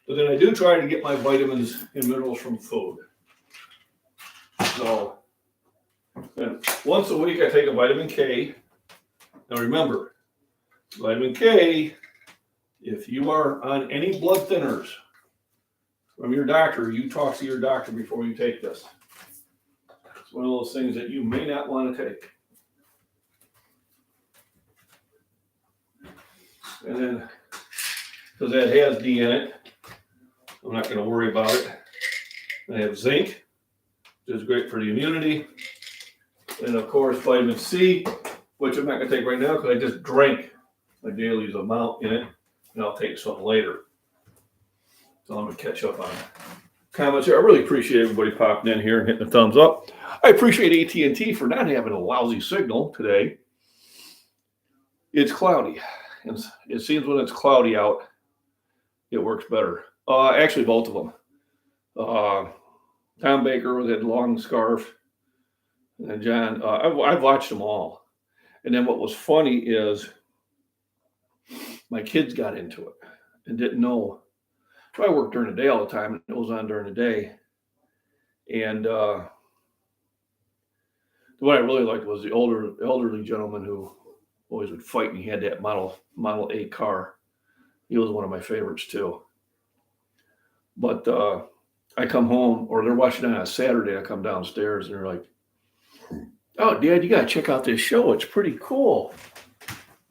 But then I do try to get my vitamins and minerals from food. So once a week I take a vitamin K. Now remember, vitamin K, if you are on any blood thinners from your doctor, you talk to your doctor before you take this. It's one of those things that you may not want to take. And then, because that has D in it, I'm not going to worry about it. I have zinc, which is great for the immunity. And of course, vitamin C, which I'm not going to take right now because I just drank my daily amount in it, and I'll take some later. So I'm going to catch up on comments here. I really appreciate everybody popping in here and hitting the thumbs up. I appreciate AT&T for not having a lousy signal today. It's cloudy. And it seems when it's cloudy out, it works better. Actually, both of them. Tom Baker with that long scarf, and John. I've watched them all. And then what was funny is my kids got into it and didn't know. So I work during the day all the time, and it was on during the day. And the what I really liked was the elderly gentleman who always would fight, and he had that Model A car. He was one of my favorites too. But I come home, or they're watching it on a Saturday. I come downstairs, and they're like, "Oh, Dad, you got to check out this show. It's pretty cool."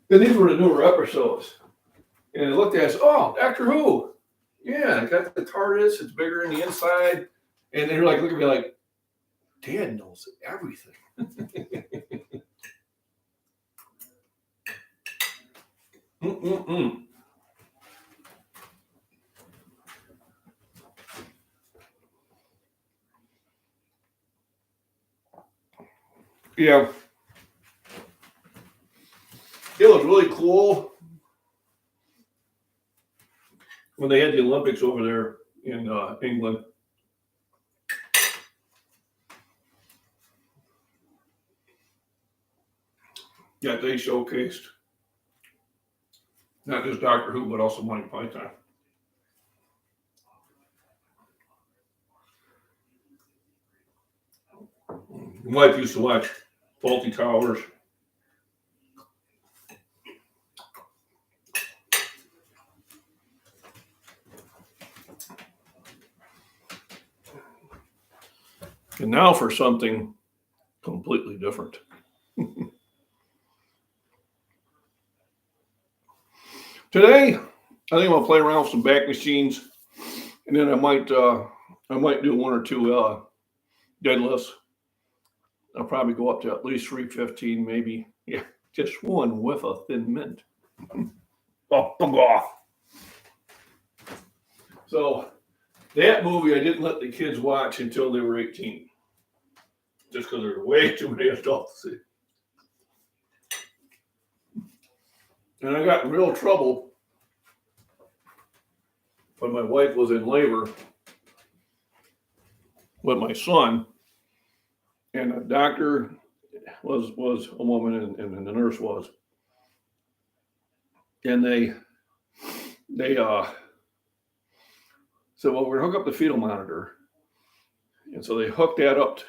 And these were the newer episodes. And I looked at it, "Oh, Doctor Who. Yeah, I got the TARDIS. It's bigger in the inside." And they're like, look at me like, "Dad knows everything." Mm-mm-mm. Yeah. It was really cool when they had the Olympics over there in England. Yeah, they showcased not just Doctor Who, but also Monty Python. My wife used to watch Faulty Towers. And now for something completely different. Today, I think I'll play around with some back machines, and then I might do one or two deadlifts. I'll probably go up to at least 315, maybe. Yeah, just one with a thin mint. Oh, so that movie I didn't let the kids watch until they were 18, just because there were way too many adults to see. And I got in real trouble when my wife was in labor with my son, and the doctor was a woman, and the nurse was, and they said, "Well, we're gonna hook up the fetal monitor," and so they hooked that up,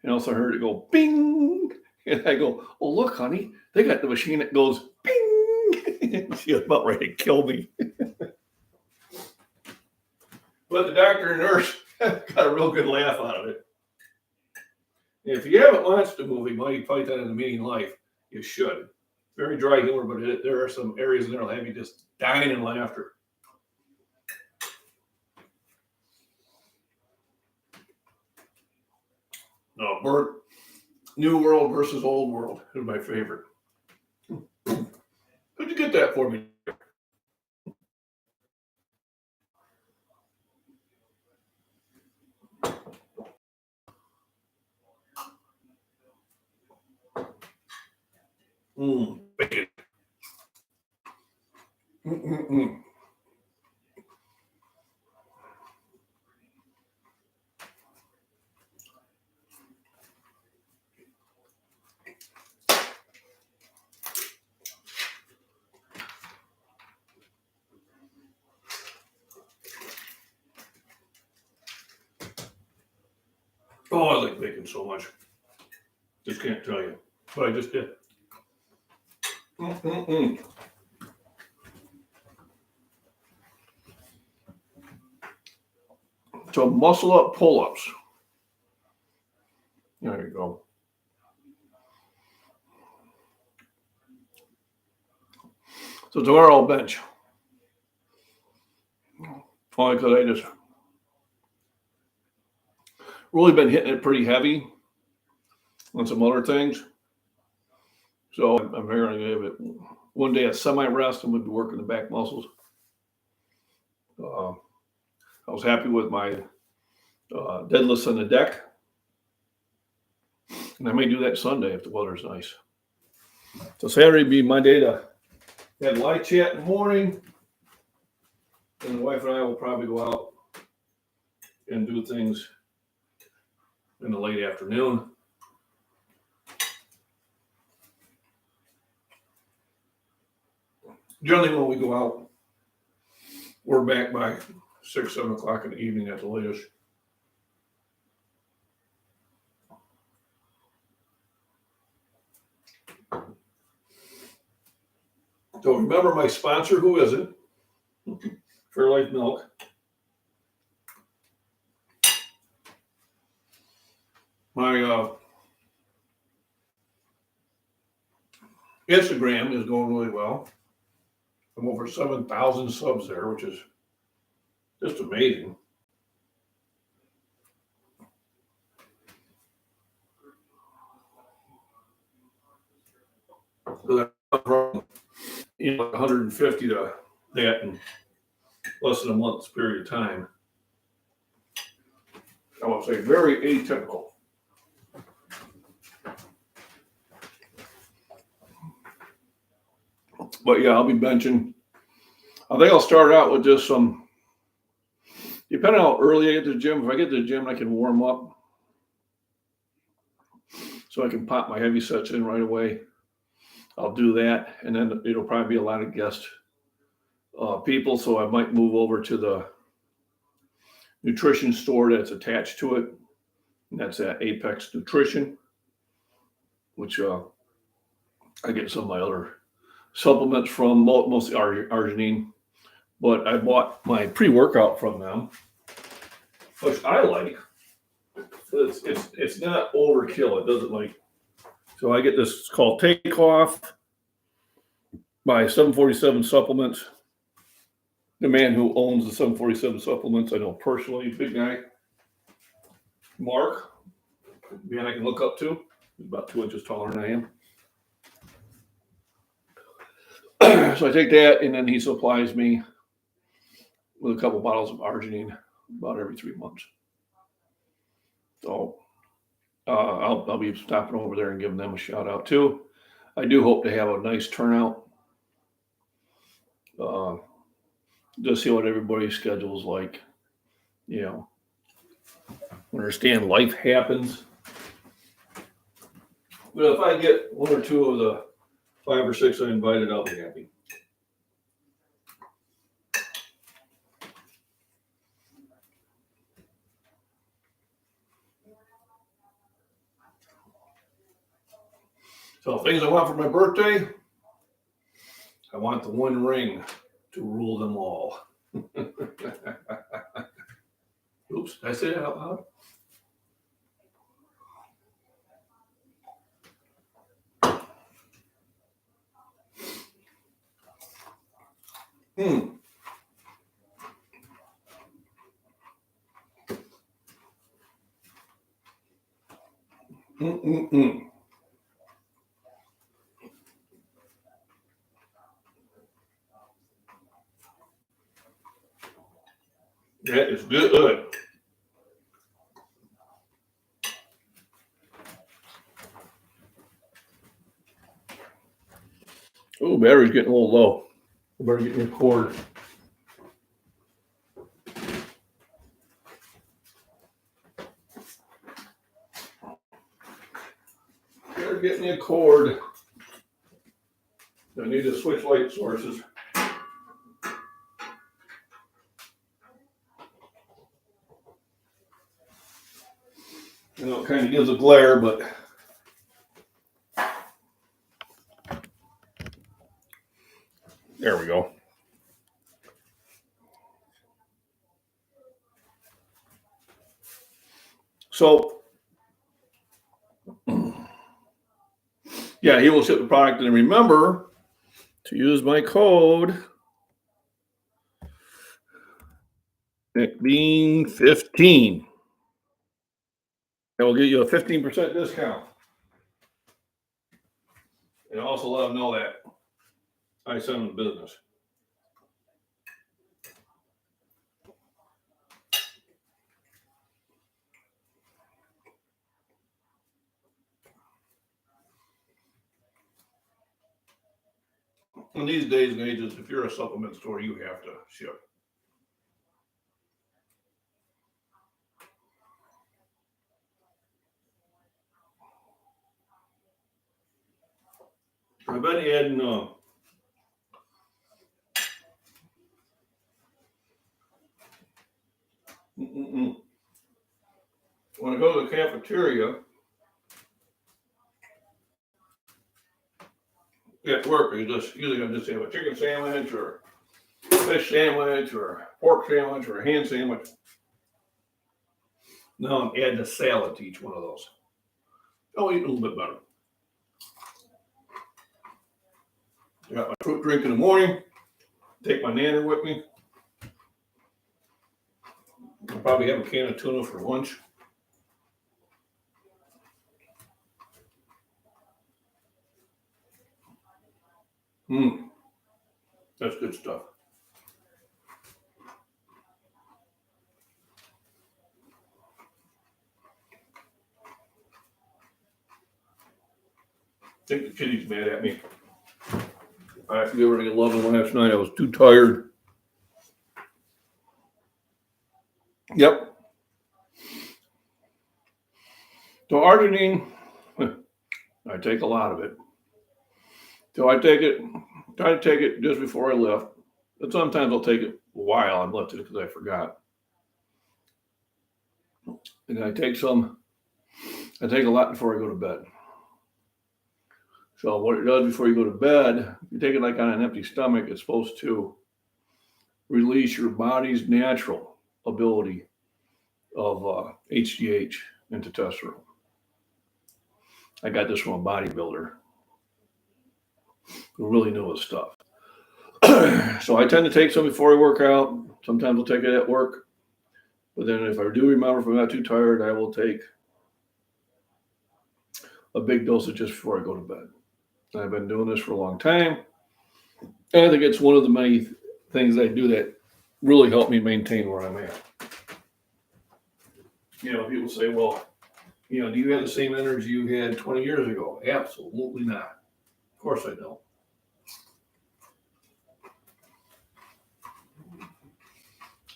and also heard it go bing, and I go, "Oh, look, honey, they got the machine that goes bing." She was about ready to kill me. But the doctor and nurse got a real good laugh out of it. If you haven't watched the movie Monty Python and the Meaning of Life, you should. Very dry humor, but there are some areas in there that'll have you just dying in laughter. No, Bert, New World versus Old World is my favorite. Could you get that for me? Bacon. Mm-mm-mm. Oh, I like bacon so much. Just can't tell you. But I just did. Mm-mm-mm. So muscle up pull-ups. There you go. So tomorrow I'll bench. Only because I just really been hitting it pretty heavy on some other things. So I'm going to give it one day a semi-rest, and we'll be working the back muscles. I was happy with my deadlifts on the deck. And I may do that Sunday if the weather's nice. So Saturday be my day to have light chat in the morning. And the wife and I will probably go out and do things in the late afternoon. Generally, when we go out, we're back by 6, 7 o'clock in the evening at the latest. So remember my sponsor, who is it? Fairlife Milk. My Instagram is going really well. I'm over 7,000 subs there, which is just amazing. So that from 150 to that in less than a month's period of time. I would say very atypical. But yeah, I'll be benching. I think I'll start out with just some, depending on how early I get to the gym. If I get to the gym, I can warm up. So I can pop my heavy sets in right away. I'll do that. And then it'll probably be a lot of guest people. So I might move over to the nutrition store that's attached to it. And that's at Apex Nutrition, which I get some of my other supplements from, mostly arginine. But I bought my pre-workout from them, which I like. It's not overkill. It doesn't like. So I get this, it's called Takeoff by 747 Supplements. The man who owns the 747 Supplements, I know personally, big guy. Mark, man I can look up to. He's about 2 inches taller than I am. So I take that, and then he supplies me with a couple bottles of arginine about every 3 months. So I'll be stopping over there and giving them a shout out too. I do hope to have a nice turnout. Just see what everybody's schedule is like. You know, understand life happens. But if I get 1 or 2 of the 5 or 6 I invited, I'll be happy. So things I want for my birthday, I want the one ring to rule them all. Oops, did I say that out loud? That is good. Oh, battery's getting a little low. I better get me a cord. Better get me a cord. I need to switch light sources. You know, it kind of gives a glare, but there we go. So, yeah, he will ship the product. And remember to use my code MacBean15. It will get you a 15% discount. And also let them know that I send them the business. In these days and ages, if you're a supplement store, you have to ship. I've been adding when I go to the cafeteria, at work, I just usually I just have a chicken sandwich or fish sandwich or pork sandwich or a ham sandwich. Now I'm adding a salad to each one of those. I'll eat a little bit better. I got my fruit drink in the morning. Take my nanner with me. I'll probably have a can of tuna for lunch. That's good stuff. I think the kitty's mad at me. I have to give her an 11 last night. I was too tired. Yep. So arginine, I take a lot of it. So I take it, try to take it just before I left. But sometimes I'll take it a while. I've left it because I forgot. And I take a lot before I go to bed. So what it does before you go to bed, you take it like on an empty stomach, it's supposed to release your body's natural ability of HGH and testosterone. I got this from a bodybuilder who really knew his stuff. So I tend to take some before I work out. Sometimes I'll take it at work. But then if I do remember, if I'm not too tired, I will take a big dosage just before I go to bed. I've been doing this for a long time. And I think it's one of the many things I do that really help me maintain where I'm at. You know, people say, well, you know, do you have the same energy you had 20 years ago? Absolutely not. Of course I don't.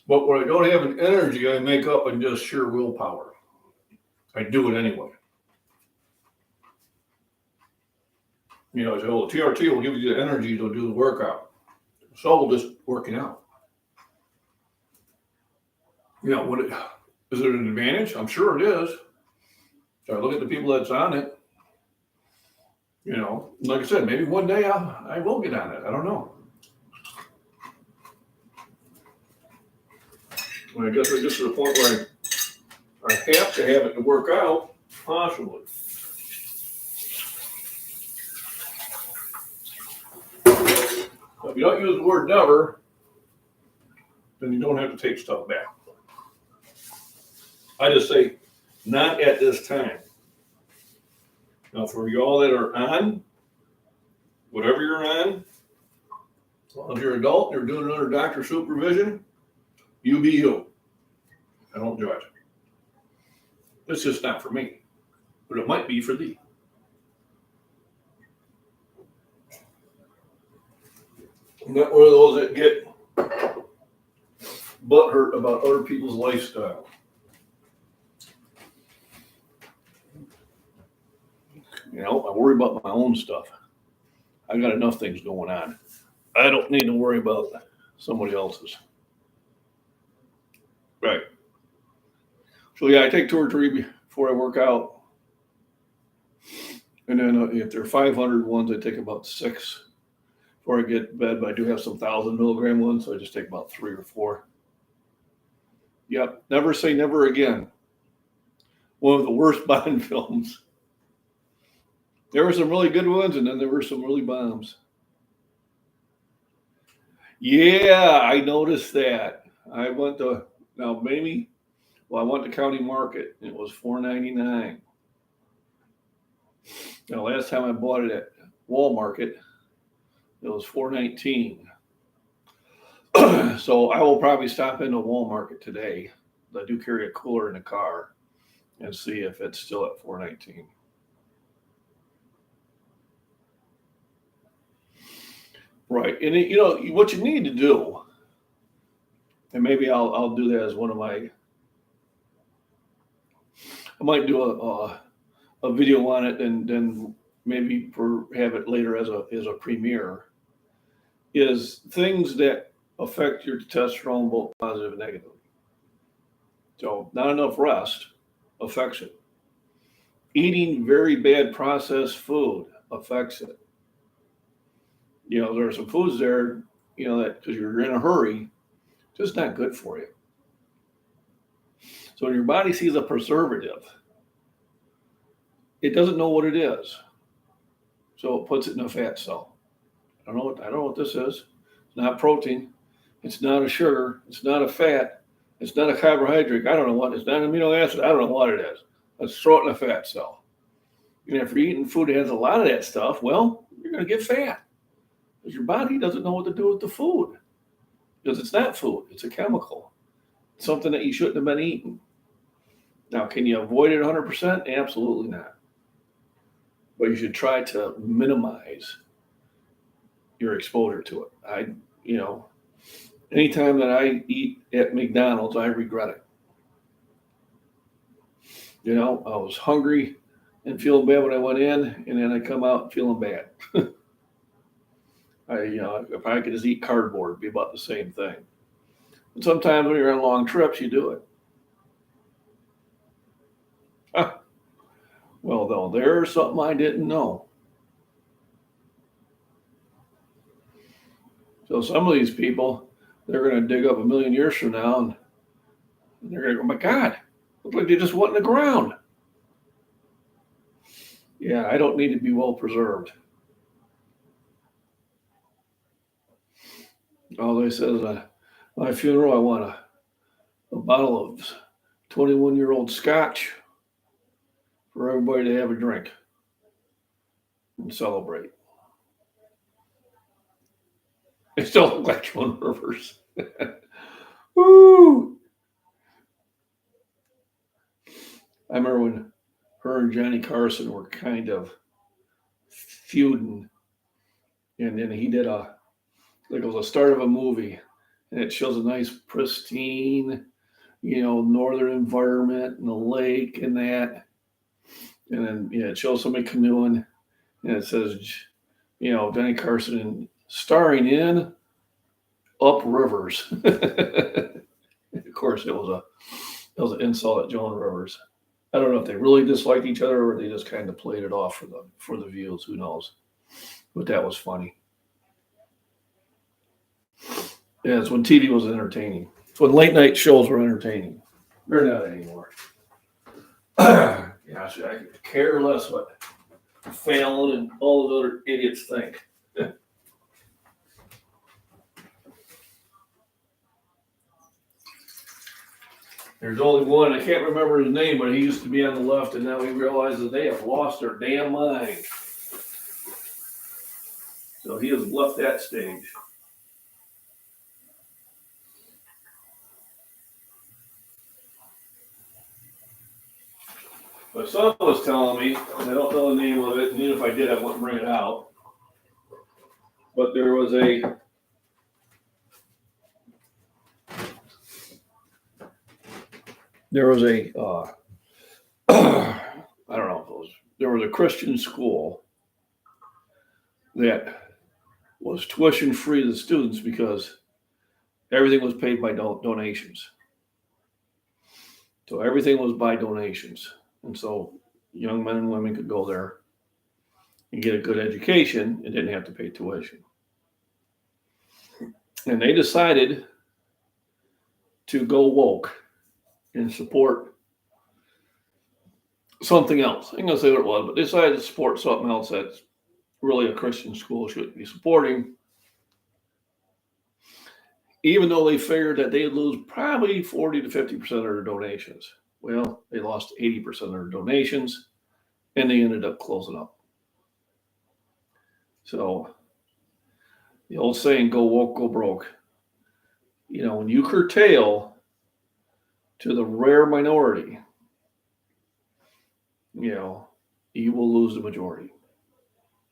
But when I don't have an energy, I make up in just sheer willpower. I do it anyway. You know, I say, well, TRT will give you the energy to do the workout. So will just working out. You know, is it an advantage? I'm sure it is. So I look at the people that's on it. You know, like I said, maybe one day I will get on it. I don't know. I guess we're just to the point where I have to have it to work out, possibly. So if you don't use the word never, then you don't have to take stuff back. I just say, not at this time. Now, for y'all that are on, whatever you're on, as long as you're an adult, you're doing it under doctor supervision, you be you. I don't judge. It's just not for me, but it might be for thee. I'm not one of those that get butthurt about other people's lifestyle. You know, I worry about my own stuff. I got enough things going on. I don't need to worry about somebody else's. Right. So yeah, I take 2 or 3 before I work out. And then if there are 500 ones, I take about 6 before I get to bed. But I do have some 1,000 milligram ones, so I just take about 3 or 4. Yep. Never say never again. One of the worst Bond films. There were some really good ones, and then there were some really bombs. Yeah, I noticed that. I went to County Market. It was $4.99. Now, last time I bought it at Walmart, it was $4.19. So I will probably stop into Walmart today. I do carry a cooler in the car and see if it's still at $4.19. Right, and you know what you need to do, and maybe I'll do that as one of my. I might do a video on it, and then maybe have it later as a premiere. Is things that affect your testosterone both positive and negative. So not enough rest affects it. Eating very bad processed food affects it. There are some foods there, that because you're in a hurry, just not good for you. So when your body sees a preservative, it doesn't know what it is. So it puts it in a fat cell. I don't know what this is. It's not protein. It's not a sugar. It's not a fat. It's not a carbohydrate. I don't know what. It's not an amino acid. I don't know what it is. Let's throw it in a fat cell. And if you're eating food that has a lot of that stuff, well, you're going to get fat because your body doesn't know what to do with the food because it's not food. It's a chemical. It's something that you shouldn't have been eating. Now, can you avoid it 100%? Absolutely not. But you should try to minimize your exposure to it. Anytime that I eat at McDonald's, I regret it. I was hungry and feeling bad when I went in, and then I come out feeling bad. If I could just eat cardboard, it'd be about the same thing. And sometimes when you're on long trips, you do it. Well, though, there's something I didn't know. So some of these people, they're going to dig up 1,000,000 years from now, and they're going to go, "Oh my God, looks like they just went in the ground." Yeah, I don't need to be well preserved. All they said is, my funeral, I want a bottle of 21-year-old scotch for everybody to have a drink and celebrate. They still look like Joan Rivers. Woo! I remember when her and Johnny Carson were kind of feuding, and then he did it was a start of a movie, and it shows a nice pristine, northern environment and the lake and that, and then it shows somebody canoeing, and it says, Johnny Carson starring in Up Rivers. Of course, it was an insult at Joan Rivers. I don't know if they really disliked each other or they just kind of played it off for the views. Who knows? But that was funny. Yeah, it's when TV was entertaining. It's when late night shows were entertaining. They're not anymore. I could care less what Fallon and all those other idiots think. There's only one, I can't remember his name, but he used to be on the left, and now he realizes they have lost their damn mind. So he has left that stage. But someone was telling me, and I don't know the name of it, and even if I did, I wouldn't bring it out. But there was a I don't know if it was, there was a Christian school that was tuition free to the students because everything was paid by donations. So everything was by donations. And so young men and women could go there and get a good education and didn't have to pay tuition. And they decided to go woke and support something else. I'm going to say what it was, but they decided to support something else that's really a Christian school should be supporting, even though they figured that they'd lose probably 40 to 50% of their donations. Well, they lost 80% of their donations, and they ended up closing up. So the old saying, go woke, go broke. When you curtail to the rare minority, you will lose the majority.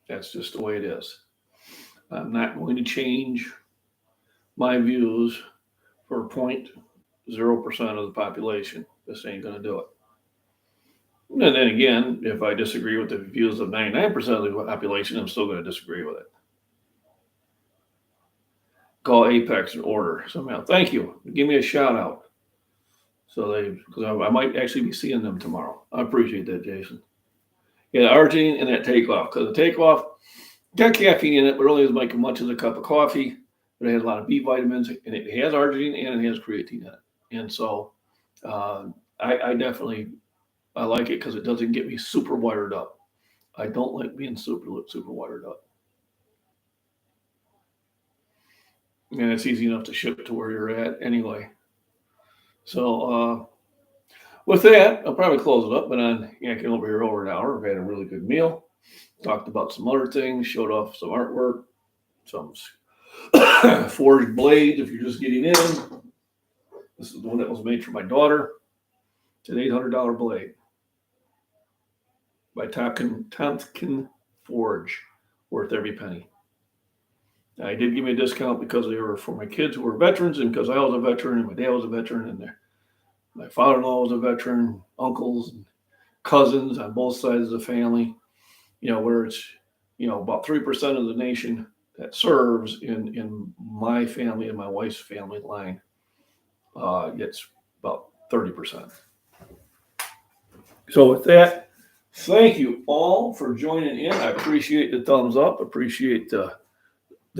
That's just the way it is. I'm not going to change my views for 0.0% of the population. This ain't going to do it. And then again, if I disagree with the views of 99% of the population, I'm still going to disagree with it. Call Apex and order somehow. Thank you. Give me a shout out. Because I might actually be seeing them tomorrow. I appreciate that, Jason. Yeah, Argentine and that takeoff. Because the takeoff, Got caffeine in it, but only as much as a cup of coffee. But it has a lot of B vitamins, and it has arginine and it has creatine in it. And so I definitely I like it because it doesn't get me super wired up. I don't like being super wired up. And it's easy enough to ship to where you're at anyway. So with that, I'll probably close it up. But on yanking over here over an hour, I've had a really good meal. Talked about some other things, showed off some artwork, some forged blades. If you're just getting in, this is the one that was made for my daughter. It's an $800 blade by Tompkin Forge, worth every penny. I did give me a discount because they were for my kids who were veterans, and because I was a veteran, and my dad was a veteran, and my father-in-law was a veteran, uncles and cousins on both sides of the family. Where it's about 3% of the nation that serves in my family and my wife's family line gets about 30%. So with that, thank you all for joining in. I appreciate the thumbs up. Appreciate the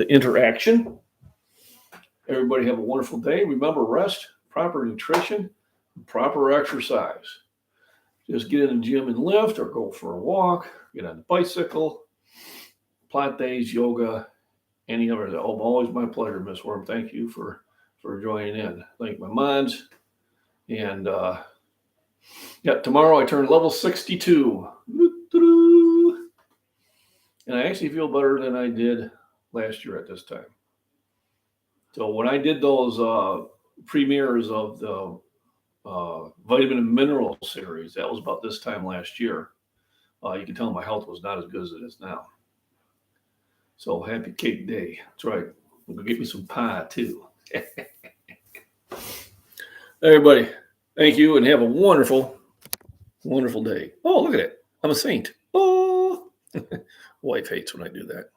interaction. Everybody have a wonderful day. Remember, rest, proper nutrition, proper exercise. Just get in the gym and lift, or go for a walk, get on the bicycle, Pilates, yoga, any other. Always my pleasure, Miss Worm. Thank you for joining in. Thank my mods. And tomorrow I turn level 62. And I actually feel better than I did last year at this time. So when I did those premieres of the vitamin and mineral series, that was about this time last year. You can tell my health was not as good as it is now. So happy cake day. That's right. I'm going to get me some pie too. Everybody, thank you and have a wonderful, wonderful day. Oh, look at it. I'm a saint. Oh, wife hates when I do that.